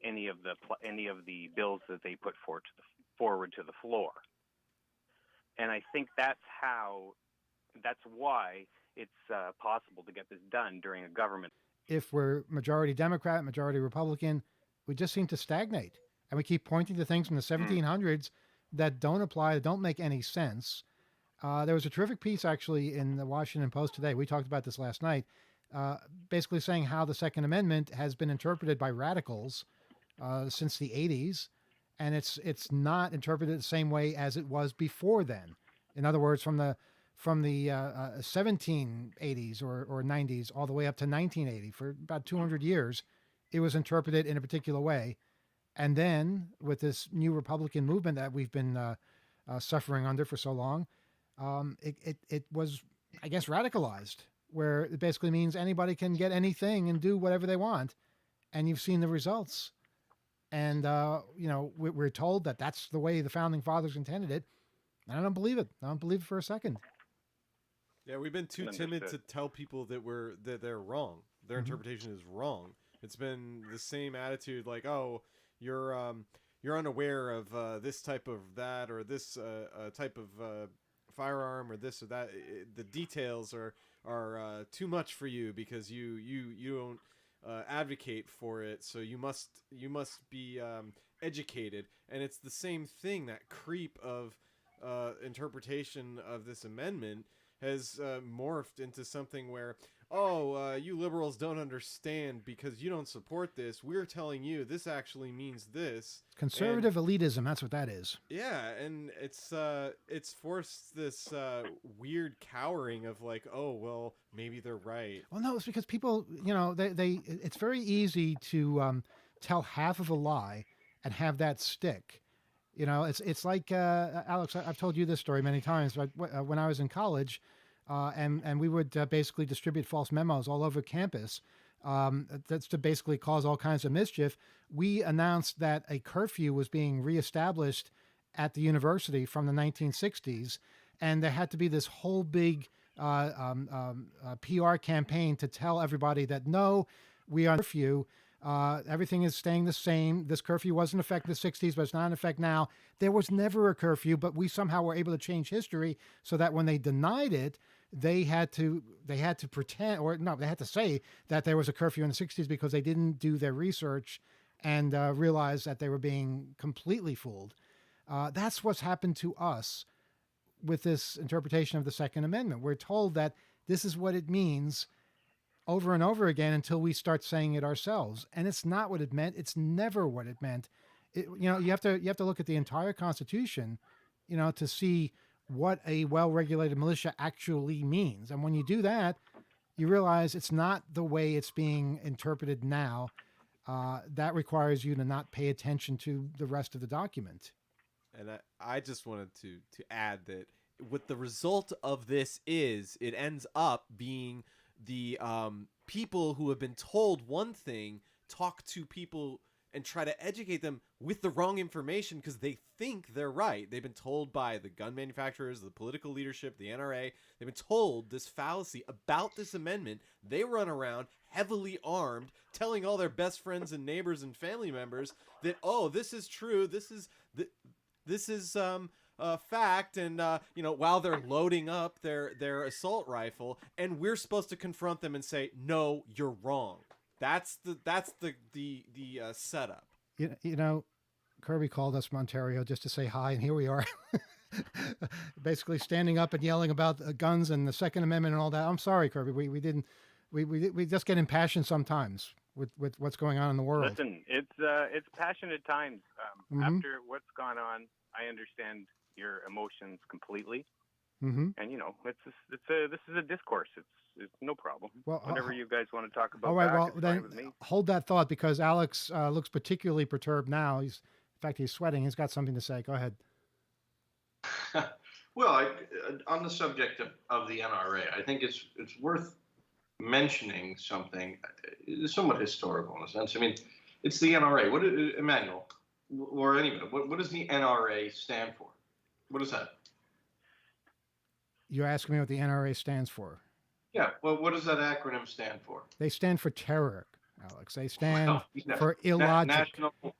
any of the bills that they put forward to the floor. And I think that's why it's possible to get this done during a government. If we're majority Democrat, majority Republican, we just seem to stagnate. And we keep pointing to things from the 1700s that don't apply, that don't make any sense. There was a terrific piece, actually, in the Washington Post today. We talked about this last night, basically saying how the Second Amendment has been interpreted by radicals since the 80s, and it's not interpreted the same way as it was before then. In other words, from the 1780s or 90s all the way up to 1980, for about 200 years, it was interpreted in a particular way. And then with this new Republican movement that we've been suffering under for so long, it was, I guess, radicalized, where it basically means anybody can get anything and do whatever they want. And you've seen the results. And, we're told that that's the way the founding fathers intended it. And I don't believe it. I don't believe it for a second. Yeah, we've been too timid to tell people that they're wrong. Their interpretation is wrong. It's been the same attitude, like, oh, you're unaware of this type of that, or this type of firearm, or this or that. The details are too much for you because you don't advocate for it. So you must be educated. And it's the same thing, that creep of interpretation of this amendment has morphed into something where, you liberals don't understand because you don't support this. We're telling you this actually means this. Conservative elitism, that's what that is. Yeah, and it's forced this weird cowering of like, oh, well, maybe they're right. Well, no, it's because people, it's very easy to tell half of a lie and have that stick. It's like, Alex, I've told you this story many times, but when I was in college, and we would basically distribute false memos all over campus, that's to basically cause all kinds of mischief. We announced that a curfew was being reestablished at the university from the 1960s, and there had to be this whole big PR campaign to tell everybody that, no, we are on curfew. Everything is staying the same. This curfew was in effect in the 60s, but it's not in effect now. There was never a curfew, but we somehow were able to change history so that when they denied it, they had to pretend, or no, they had to say that there was a curfew in the 60s because they didn't do their research and realize that they were being completely fooled. That's what's happened to us with this interpretation of the Second Amendment. We're told that this is what it means over and over again until we start saying it ourselves. And it's not what it meant. It's never what it meant. You have to look at the entire Constitution, to see what a well-regulated militia actually means. And when you do that, you realize it's not the way it's being interpreted now. That requires you to not pay attention to the rest of the document. And I just wanted to add that what the result of this is, it ends up being the people who have been told one thing talk to people and try to educate them with the wrong information because they think they're right. They've been told by the gun manufacturers, the political leadership, the NRA. They've been told this fallacy about this amendment. They run around heavily armed, telling all their best friends and neighbors and family members that, oh, this is true. This is fact, and while they're loading up their assault rifle, and we're supposed to confront them and say, no, you're wrong. That's the setup. Kirby called us from Ontario just to say hi, and here we are, basically standing up and yelling about guns and the Second Amendment and all that. I'm sorry, Kirby, we just get impassioned sometimes with what's going on in the world. Listen, it's passionate times. After what's gone on, I understand your emotions completely. Mm-hmm. And this is a discourse. It's no problem. Well, whatever you guys want to talk about. All right. Back, Well, it's then fine with me. hold that thought because Alex looks particularly perturbed now. In fact, he's sweating. He's got something to say. Go ahead. Well, on the subject of the NRA, I think it's worth mentioning something somewhat historical in a sense. I mean, it's the NRA. What, Emmanuel, or anybody, what does the NRA stand for? What is that? You're asking me what the NRA stands for. Yeah. Well, what does that acronym stand for? They stand for terror, Alex. They stand Well, for illogic.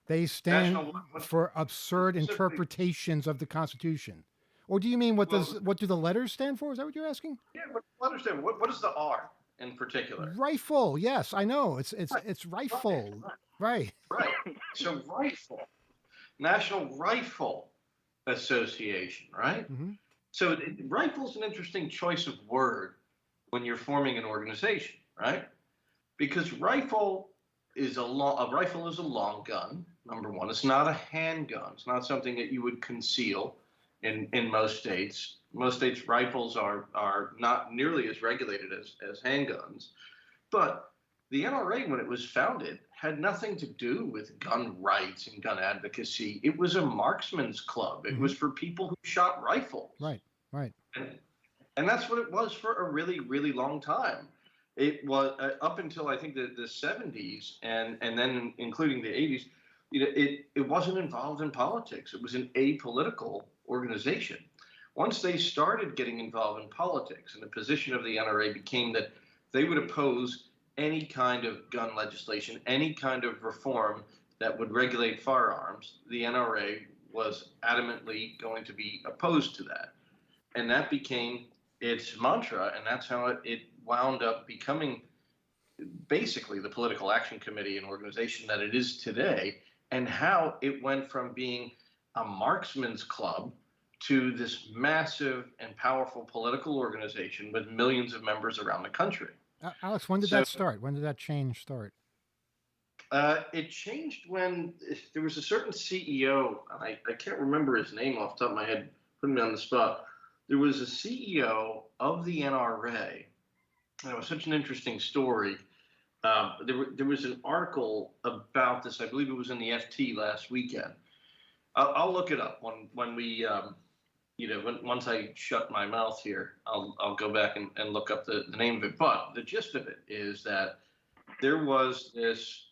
They stand what? for absurd interpretations of the Constitution. Or do you mean what do the letters stand for? Is that what you're asking? Yeah, but understand what is the R in particular? Rifle. Yes, I know. It's rifle. Right. Right. So rifle, National Rifle Association, right? Mm-hmm. So rifle's an interesting choice of word when you're forming an organization, right? Because rifle is a long gun. Number one, it's not a handgun. It's not something that you would conceal in most states. Most states, rifles are not nearly as regulated as handguns. But the NRA, when it was founded, had nothing to do with gun rights and gun advocacy. It was a marksman's club. It was for people who shot rifles. Right. And that's what it was for a really, really long time. It was up until I think the 70s and then including the 80s, it wasn't involved in politics. It was an apolitical organization. Once they started getting involved in politics, and the position of the NRA became that they would oppose any kind of gun legislation, any kind of reform that would regulate firearms, the NRA was adamantly going to be opposed to that. And that became its mantra, and that's how it wound up becoming basically the Political Action Committee, an organization that it is today, and how it went from being a marksman's club to this massive and powerful political organization with millions of members around the country. Alex, when did that start? When did that change start? It changed when there was a certain CEO, and I can't remember his name off the top of my head, putting me on the spot. There was a CEO of the NRA, and it was such an interesting story. There was an article about this. I believe it was in the FT last weekend. I'll look it up when we, once I shut my mouth here, I'll go back and look up the name of it. But the gist of it is that there was this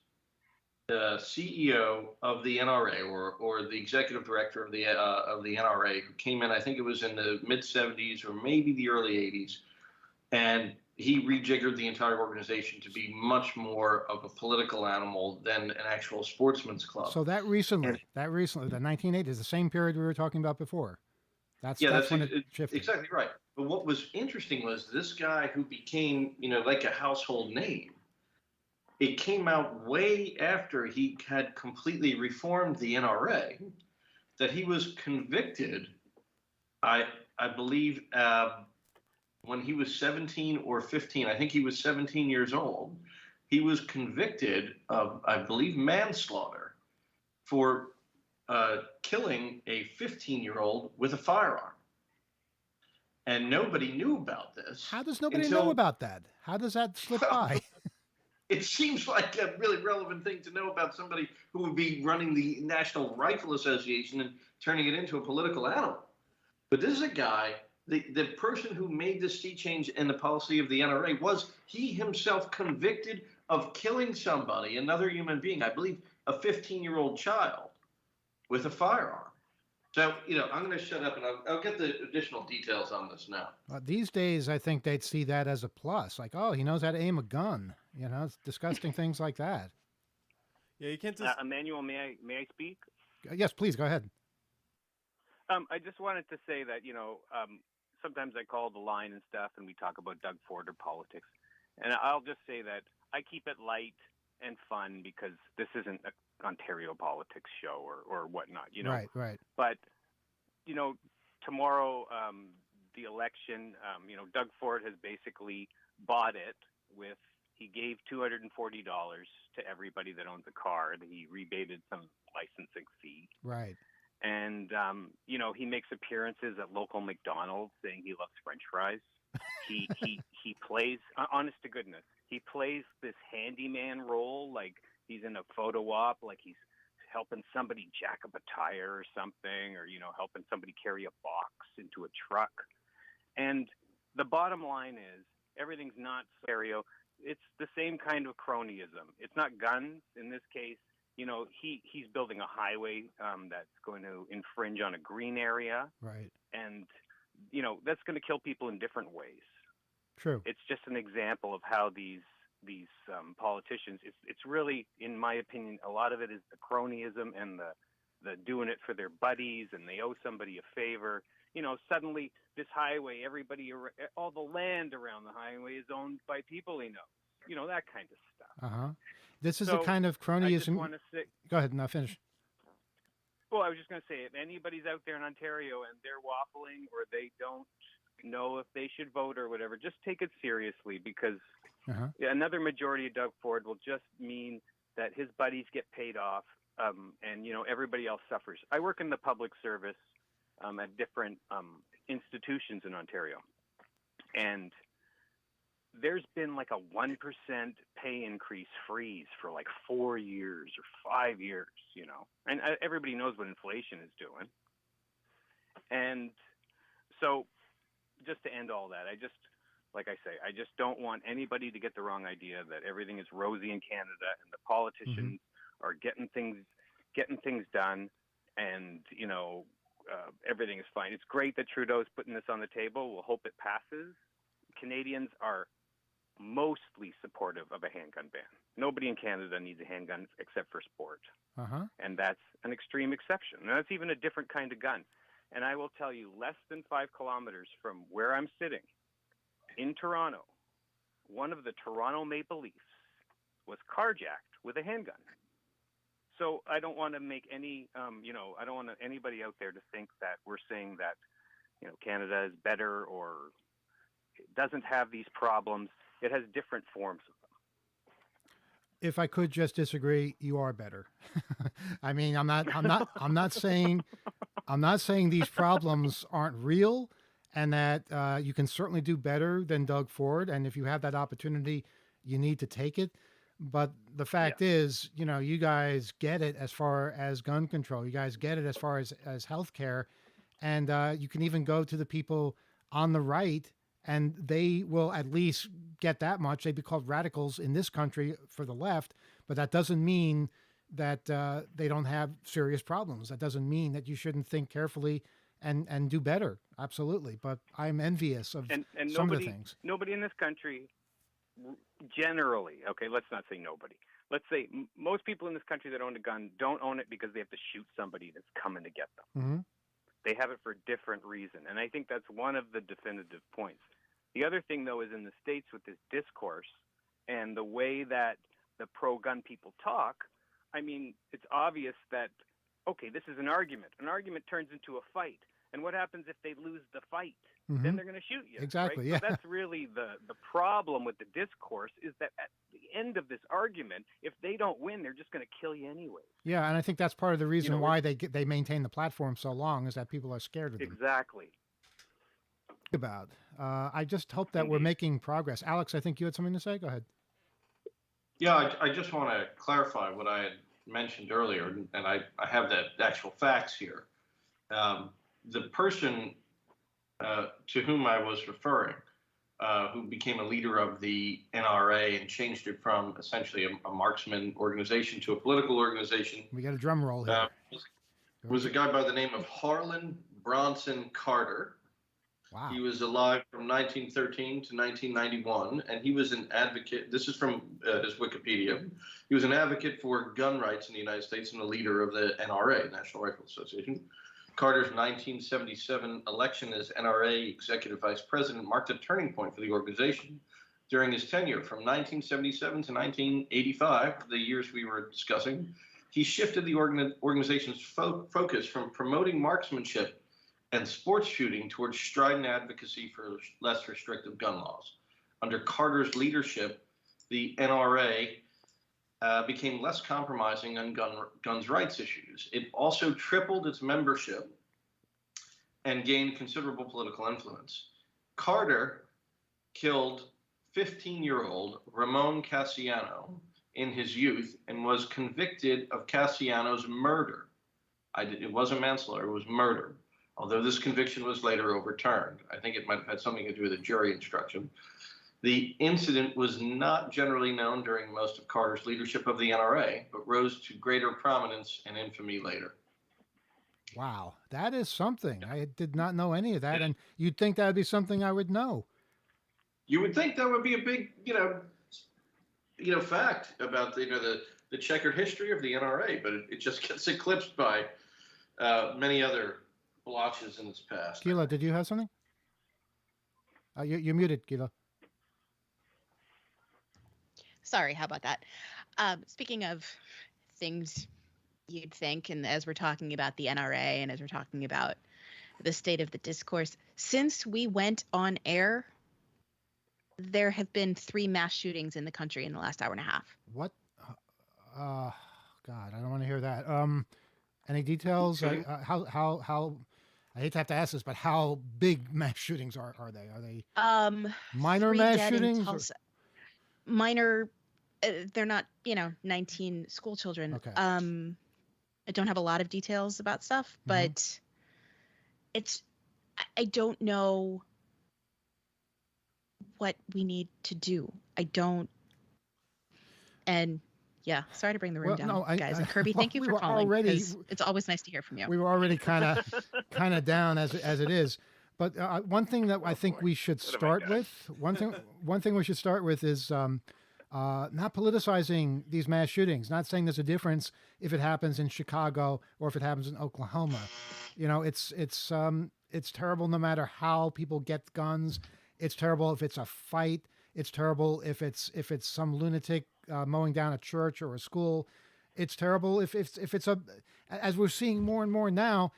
CEO of the NRA or the executive director of the NRA who came in. I think it was in the mid 70s or maybe the early 80s, and he rejiggered the entire organization to be much more of a political animal than an actual sportsman's club. So that recently, the 1980s, the same period we were talking about before. That's when it shifted. Exactly right. But what was interesting was this guy who became, like a household name. It came out way after he had completely reformed the NRA that he was convicted. I believe when he was 17 or 15. I think he was 17 years old. He was convicted of, I believe, manslaughter for killing a 15-year-old with a firearm. And nobody knew about this. How does nobody know about that? How does that slip by? It seems like a really relevant thing to know about somebody who would be running the National Rifle Association and turning it into a political animal. But this is a guy, the person who made this sea change in the policy of the NRA was he himself convicted of killing somebody, another human being, I believe a 15-year-old child, with a firearm. So, I'm going to shut up and I'll get the additional details on this now. These days, I think they'd see that as a plus. Like, oh, he knows how to aim a gun. It's disgusting things like that. Yeah, you can't just... Emmanuel, may I speak? Yes, please, go ahead. I just wanted to say that, sometimes I call the line and stuff and we talk about Doug Ford or politics. And I'll just say that I keep it light and fun because this isn't a Ontario politics show or whatnot, Right. But, tomorrow, the election, Doug Ford has basically bought it with, he gave $240 to everybody that owns a car. He rebated some licensing fee. Right. And, he makes appearances at local McDonald's saying he loves French fries. He plays, honest to goodness, he plays this handyman role like he's in a photo op, like he's helping somebody jack up a tire or something, or, helping somebody carry a box into a truck. And the bottom line is everything's not stereo. It's the same kind of cronyism. It's not guns in this case. He's building a highway that's going to infringe on a green area. Right. And, that's going to kill people in different ways. True. It's just an example of how these politicians, it's really, in my opinion, a lot of it is the cronyism and the doing it for their buddies, and they owe somebody a favor. Suddenly this highway, all the land around the highway is owned by people he knows. That kind of stuff. Uh-huh. This is the kind of cronyism. I just want to say, go ahead, now finish. Well, I was just going to say, if anybody's out there in Ontario and they're waffling or they don't know if they should vote or whatever, just take it seriously, because another majority of Doug Ford will just mean that his buddies get paid off, and everybody else suffers. I work in the public service at different institutions in Ontario, and there's been like a 1% pay increase freeze for like 4 years or 5 years, and everybody knows what inflation is doing. And so just to end all that, like I say, I just don't want anybody to get the wrong idea that everything is rosy in Canada and the politicians are getting things done, and everything is fine. It's great that Trudeau's putting this on the table. We'll hope it passes. Canadians are mostly supportive of a handgun ban. Nobody in Canada needs a handgun except for sport, and that's an extreme exception. And that's even a different kind of gun. And I will tell you, less than 5 kilometers from where I'm sitting in Toronto, one of the Toronto Maple Leafs was carjacked with a handgun. So I don't want to make any, I don't want anybody out there to think that we're saying that, Canada is better or it doesn't have these problems. It has different forms of them. If I could just disagree, you are better. I mean, I'm not saying these problems aren't real, and that you can certainly do better than Doug Ford. And if you have that opportunity, you need to take it. But the fact is, you guys get it as far as gun control. You guys get it as far as healthcare. And you can even go to the people on the right, and they will at least get that much. They'd be called radicals in this country for the left, but that doesn't mean that they don't have serious problems. That doesn't mean that you shouldn't think carefully and do better. Absolutely. But I'm envious of And some of the nobody things. nobody in this country generally, okay, let's not say nobody. Let's say most people in this country that own a gun don't own it because they have to shoot somebody that's coming to get them. Hmm. They have it for a different reason. And I think that's one of the definitive points. The other thing, though, is in the States with this discourse and the way that the pro-gun people talk, I mean, it's obvious that, okay, this is an argument. An argument turns into a fight. And what happens if they lose the fight? Hmm. Then they're going to shoot you. Exactly, right? yeah. So that's really the problem with the discourse, is that at the end of this argument, if they don't win, they're just going to kill you anyway. Yeah, and I think that's part of the reason know, why they maintain the platform so long, is that people are scared of them. Exactly. About. I just hope that we're Indeed. making progress. Alex, I think you had something to say. Go ahead. Yeah, I just want to clarify what I had mentioned earlier, and I have the actual facts here. The person to whom I was referring, who became a leader of the NRA and changed it from essentially a marksman organization to a political organization, We got a drum roll here. was a guy by the name of Harlan Bronson Carter. Wow. He was alive from 1913 to 1991, and he was an advocate. This is from his Wikipedia. He was an advocate for gun rights in the United States and a leader of the NRA, National Rifle Association. Carter's 1977 election as NRA executive vice president marked a turning point for the organization. During his tenure from 1977 to 1985, the years we were discussing, he shifted the organization's focus from promoting marksmanship and sports shooting towards strident advocacy for less restrictive gun laws. Under Carter's leadership, the NRA became less compromising on guns rights issues. It also tripled its membership and gained considerable political influence. Carter killed 15-year-old Ramon Casiano in his youth and was convicted of Casiano's murder. It wasn't manslaughter, it was murder. Although this conviction was later overturned. I think it might have had something to do with a jury instruction. The incident was not generally known during most of Carter's leadership of the NRA, but rose to greater prominence and infamy later. Wow. That is something. I did not know any of that, and you'd think that would be something I would know. You would think that would be a big, fact about the checkered history of the NRA, but it just gets eclipsed by many other blotches in its past. Gila, did you have something? You're muted, Gila. Sorry, how about that? Speaking of things you'd think, and as we're talking about the NRA and as we're talking about the state of the discourse, since we went on air, there have been 3 mass shootings in the country in the last hour and a half. What? God, I don't want to hear that. Any details? Okay. How? I hate to have to ask this, but how big mass shootings are they? Are they minor 3 mass dead in shootings? or- Tulsa. Minor. They're not, 19 school children. Okay. I don't have a lot of details about stuff, but I don't know what we need to do. I don't. And yeah, sorry to bring the room Well, down, no, guys. And Kirby, thank you we for were calling. already- 'Cause it's always nice to hear from you. We were already kind of down as it is. But one thing that I think we should What have I start done? with, one thing we should start with is not politicizing these mass shootings. Not saying there's a difference if it happens in Chicago or if it happens in Oklahoma. It's terrible no matter how people get guns. It's terrible if it's a fight. It's terrible if it's some lunatic mowing down a church or a school. It's terrible if it's as we're seeing more and more now,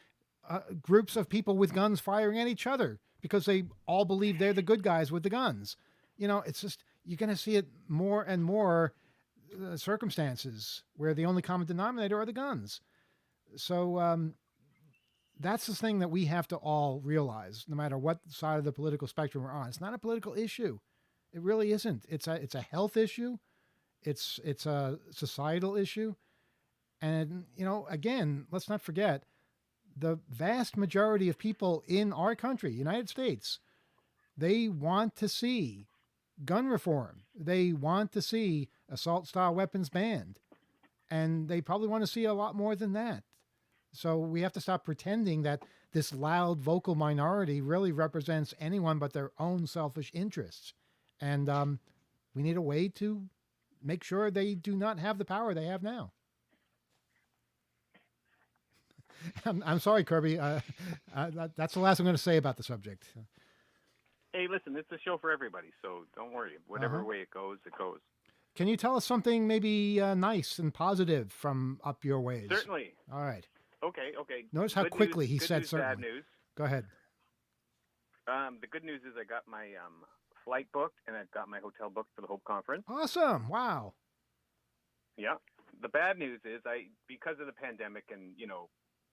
groups of people with guns firing at each other because they all believe they're the good guys with the guns. It's just, you're going to see it more and more circumstances where the only common denominator are the guns. So that's the thing that we have to all realize, no matter what side of the political spectrum we're on. It's not a political issue. It really isn't. It's a health issue. It's a societal issue. And, again, let's not forget, the vast majority of people in our country, United States, they want to see gun reform. They want to see assault-style weapons banned. And they probably want to see a lot more than that. So we have to stop pretending that this loud vocal minority really represents anyone but their own selfish interests. And we need a way to make sure they do not have the power they have now. I'm sorry, Kirby. That's the last I'm going to say about the subject. Hey, listen, it's a show for everybody, so don't worry. Whatever way it goes, it goes. Can you tell us something maybe nice and positive from up your ways? Certainly. All right. Okay. Notice how Good quickly news, he good said news, certainly. Bad news. Go ahead. The good news is I got my flight booked, and I've got my hotel booked for the Hope Conference. Awesome. Wow. Yeah. The bad news is because of the pandemic and,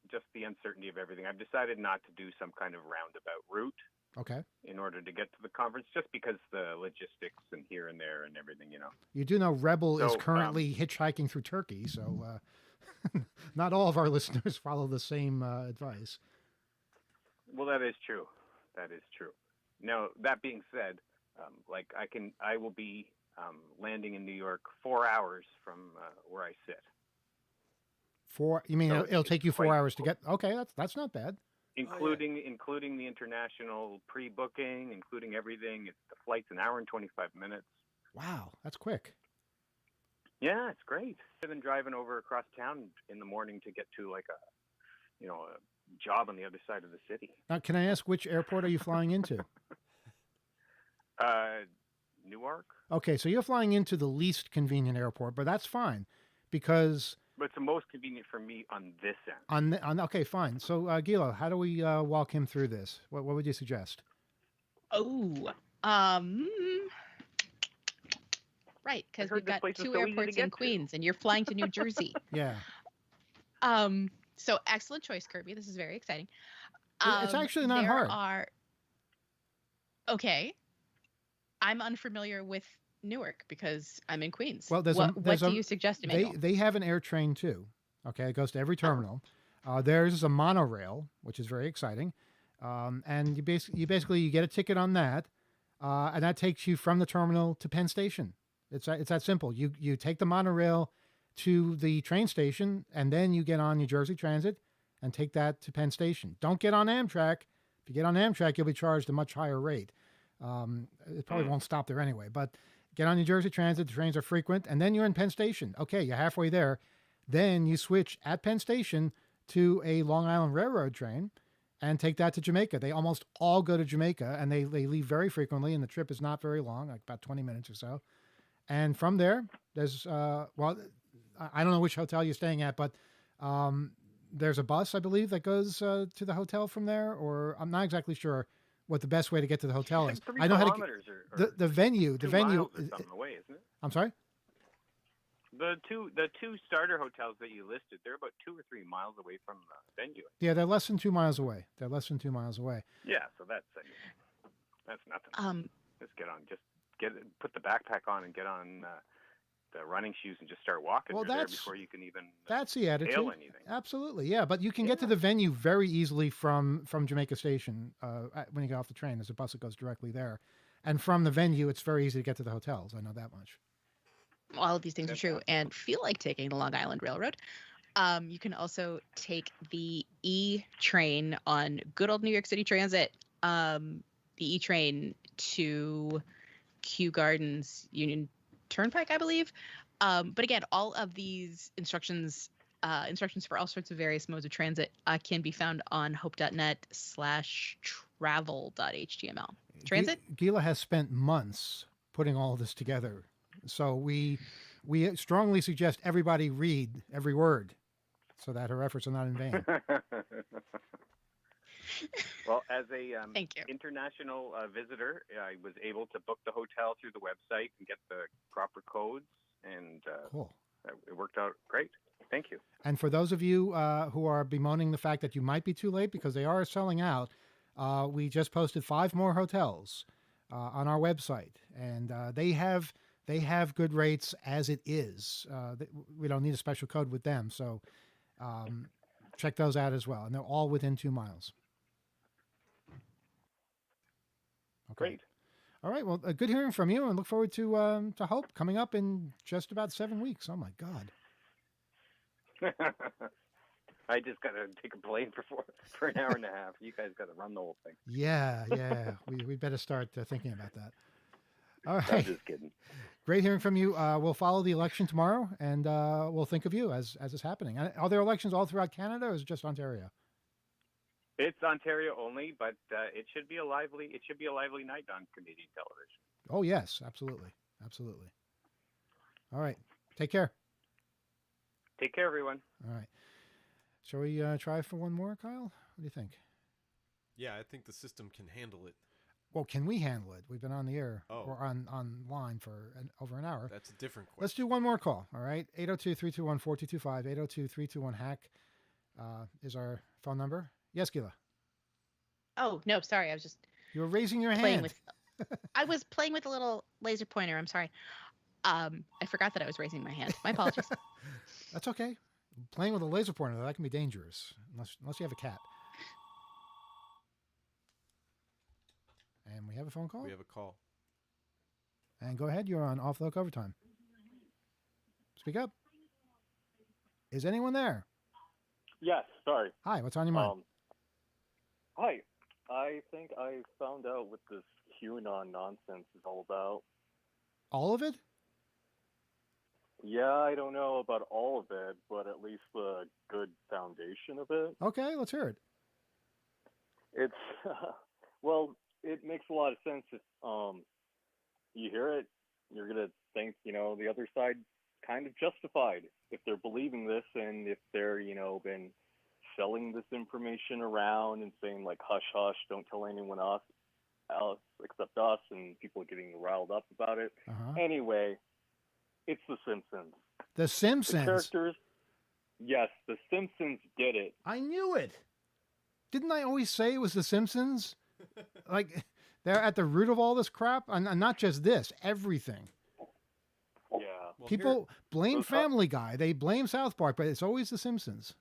just the uncertainty of everything, I've decided not to do some kind of roundabout route. Okay. In order to get to the conference, just because the logistics and here and there and everything, You do know Rebel is currently hitchhiking through Turkey, so not all of our listeners follow the same advice. Well, that is true. Now, that being said, I will be landing in New York 4 hours from where I sit. You mean So it'll take you 4 quite hours to get? Okay, that's not bad. Including the international pre-booking, including everything. The flight's an hour and 25 minutes. Wow, that's quick. Yeah, it's great. Better than driving over across town in the morning to get to a job on the other side of the city. Now, can I ask which airport are you flying into? Newark. Okay, so you're flying into the least convenient airport, but that's fine because. But it's the most convenient for me on this end. Okay, fine. So, Gila, how do we walk him through this? What would you suggest? Oh, right, because we've got two airports in Queens, and you're flying to New Jersey. Yeah. So excellent choice, Kirby. This is very exciting. It's actually not hard. Okay. I'm unfamiliar with Newark because I'm in Queens. Well, what do you suggest, Emmanuel? They have an air train too. Okay, it goes to every terminal. Theirs is a monorail, which is very exciting. And you basically get a ticket on that, and that takes you from the terminal to Penn Station. It's that simple. You take the monorail to the train station, and then you get on New Jersey Transit and take that to Penn Station. Don't get on Amtrak. If you get on Amtrak, you'll be charged a much higher rate. It probably won't stop there anyway, but get on New Jersey Transit. The trains are frequent, and then you're in Penn Station. Okay, you're halfway there. Then you switch at Penn Station to a Long Island Railroad train and take that to Jamaica. They almost all go to Jamaica, and they leave very frequently, and the trip is not very long, like about 20 minutes or so. And from there, there's, I don't know which hotel you're staying at, but there's a bus, I believe, that goes to the hotel from there, or I'm not exactly sure what the best way to get to the hotel is. I know how to get the venue. The venue is something away, isn't it? I'm sorry? The two starter hotels that you listed, they're about 2 or 3 miles away from the venue. Yeah, they're less than 2 miles away. Yeah, so that's nothing. Just put the backpack on and get on the running shoes and just start walking there before you can even that's the attitude. hail anything. Absolutely, yeah. But you can get to the venue very easily from Jamaica Station when you get off the train. There's a bus that goes directly there. And from the venue, it's very easy to get to the hotels. I know that much. All of these things are true and feel like taking the Long Island Railroad. You can also take the E train on good old New York City Transit, the E train to Kew Gardens Union Turnpike, I believe. But again, all of these instructions for all sorts of various modes of transit can be found on hope.net/travel.html. Transit? Gila has spent months putting all of this together. So we strongly suggest everybody read every word so that her efforts are not in vain. Well, as a Thank you. international visitor, I was able to book the hotel through the website and get the proper codes, and cool. It worked out great. Thank you. And for those of you who are bemoaning the fact that you might be too late because they are selling out, we just posted 5 more hotels on our website, and they have good rates as it is. We don't need a special code with them, so check those out as well. And they're all within 2 miles. Okay. Great. All right. Well, good hearing from you, and look forward to Hope coming up in just about 7 weeks. Oh my God. I just got to take a plane for an hour and a half. You guys got to run the whole thing. Yeah. We better start thinking about that. All I'm right. just kidding. Great hearing from you. We'll follow the election tomorrow, and we'll think of you as it's happening. Are there elections all throughout Canada, or is it just Ontario? It's Ontario only, but it should be a lively night on Canadian television. Oh yes, absolutely. All right. Take care. Take care, everyone. All right. Shall we try for one more, Kyle? What do you think? Yeah, I think the system can handle it. Well, can we handle it? We've been on the air or online for over an hour. That's a different question. Let's do one more call. All right. 802-321-4225. 802-321-HACK is our phone number. Yes, Gila. Oh, no, sorry. I was just You were raising your playing hand. I was playing with a little laser pointer. I'm sorry. I forgot that I was raising my hand. My apologies. That's okay. Playing with a laser pointer, that can be dangerous, unless you have a cat. And we have a phone call? We have a call. And go ahead. You're on Off the Hook Overtime. Speak up. Is anyone there? Yes, sorry. Hi, what's on your mind? Hi. I think I found out what this QAnon nonsense is all about. All of it? Yeah, I don't know about all of it, but at least the good foundation of it. Okay, let's hear it. It's, well, it makes a lot of sense if you hear it, you're going to think, the other side kind of justified if they're believing this and if they're, been selling this information around and saying like, hush, hush, don't tell anyone else except us, and people are getting riled up about it. Anyway, it's The Simpsons. The Simpsons? The characters, yes, The Simpsons did it. I knew it. Didn't I always say it was The Simpsons? Like, they're at the root of all this crap? And not just this, everything. Yeah. Well, People blame Family Guy. They blame South Park, but it's always The Simpsons.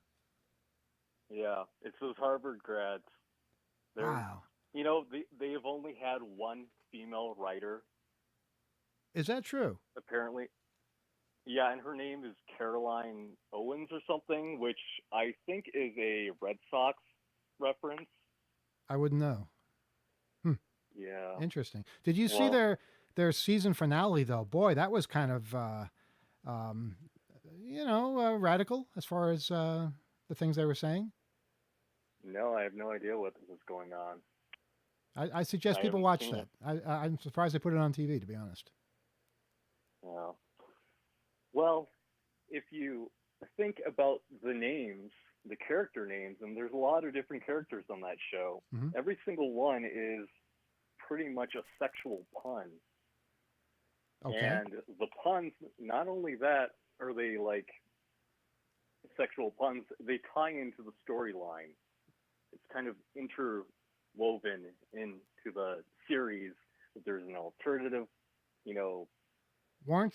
Yeah, it's those Harvard grads. Wow. They have only had one female writer. Is that true? Apparently. Yeah, and her name is Caroline Owens or something, which I think is a Red Sox reference. I wouldn't know. Yeah. Interesting. Did you see their season finale, though? Boy, that was kind of, radical as far as the things they were saying. No, I have no idea what was going on. I suggest people watch that. I'm surprised they put it on TV, to be honest. Yeah. Well, if you think about the names, the character names, and there's a lot of different characters on that show. Mm-hmm. Every single one is pretty much a sexual pun. Okay. And the puns, not only that are they like sexual puns, they tie into the storyline. It's kind of interwoven into the series. There's an alternative,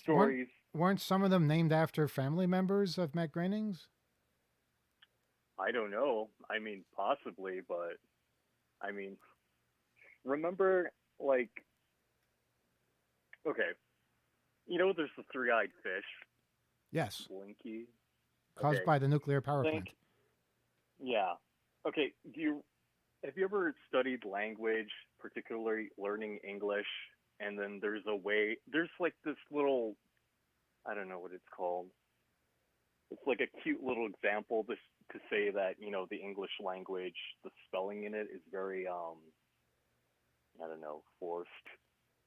stories. Weren't some of them named after family members of Matt Groening's? I don't know. I mean, possibly, but remember, like, okay, there's the three-eyed fish. Yes. Blinky. Caused by the nuclear power plant. Yeah. Okay. Have you ever studied language, particularly learning English, and then there's like this little, I don't know what it's called. It's like a cute little example to say that, the English language, the spelling in it is very, I don't know, forced.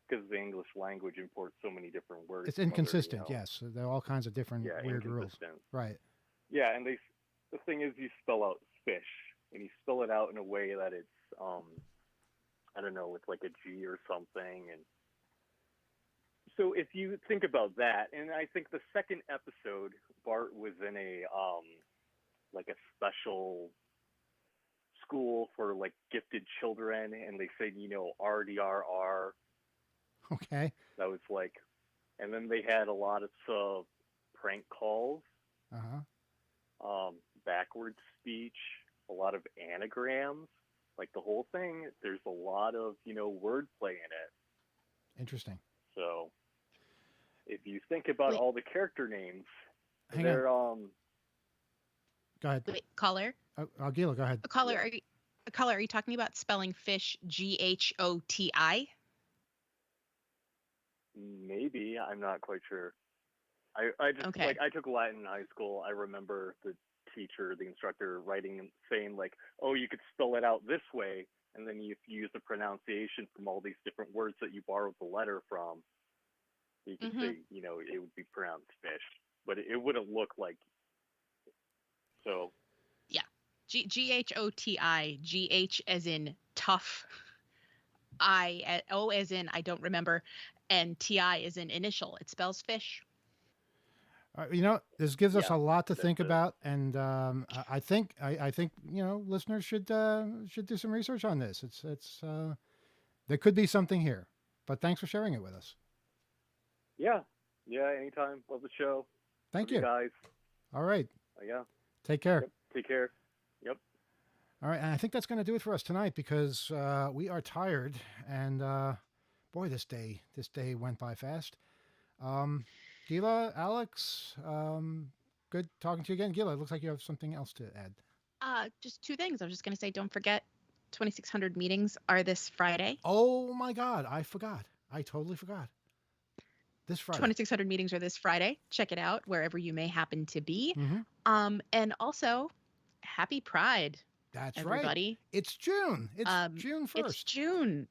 Because the English language imports so many different words. It's inconsistent, yes. There are all kinds of different weird rules. Right. Yeah, and the thing is you spell out fish, and you spell it out in a way that it's, I don't know, with like a G or something. And so if you think about that, and I think the second episode, Bart was in a, like a special school for like gifted children, and they said, RDRR. Okay. That was like, and then they had a lot of prank calls, backwards speech, a lot of anagrams, like the whole thing. There's a lot of, wordplay in it. Interesting. So if you think about all the character names, Hang they're, on. Go ahead. Wait, caller. Gila, go ahead. Caller, are you talking about spelling fish GHOTI? Maybe, I'm not quite sure. I just Okay. like I took Latin in high school. I remember the teacher, the instructor, saying like, "Oh, you could spell it out this way," and then if you use the pronunciation from all these different words that you borrowed the letter from, you could say, you know, it would be pronounced fish, but it wouldn't look like. So. Yeah. GHOTI. GH as in tough. O as in I don't remember, and TI as in initial. It spells fish. You know, this gives us Yeah, a lot to that's think it. about, and I think you know, listeners should do some research on this. It's there could be something here, but thanks for sharing it with us. Yeah, anytime. Love the show. Thank Love you. guys. All right, Yeah. take care. Yep. Take care. Yep. All right, and I think that's going to do it for us tonight because we are tired, and boy, this day went by fast. Gila, Alex, good talking to you again. Gila, it looks like you have something else to add. Just two things. I was just going to say, don't forget, 2600 meetings are this Friday. Oh my God, I forgot. I totally forgot. This Friday. 2600 meetings are this Friday. Check it out wherever you may happen to be. Mm-hmm. And also, happy Pride. That's everybody. right. It's June. It's June 1st. It's June.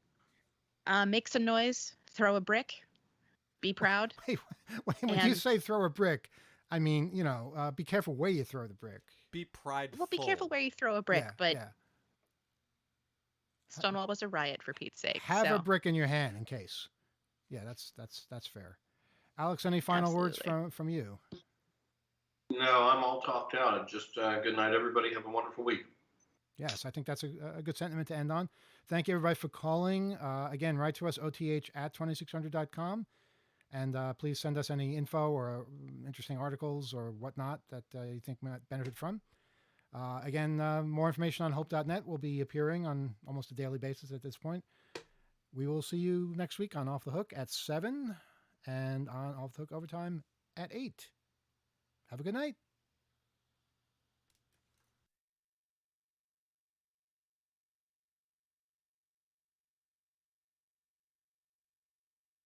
Make some noise. Throw a brick. Be proud. Wait, when you say throw a brick, I mean, you know, be careful where you throw the brick. Be prideful. Well, be careful where you throw a brick, Yeah, but yeah. Stonewall was a riot, for Pete's sake. Have so. a brick in your hand in case. Yeah, that's fair. Alex, any final words from you? No, I'm all talked out. Just good night, everybody. Have a wonderful week. Yes, I think that's a good sentiment to end on. Thank you, everybody, for calling. Again, write to us, oth@2600.com. And please send us any info or interesting articles or whatnot that you think might benefit from. Again, more information on hope.net will be appearing on almost a daily basis at this point. We will see you next week on Off the Hook at 7 and on Off the Hook Overtime at 8. Have a good night.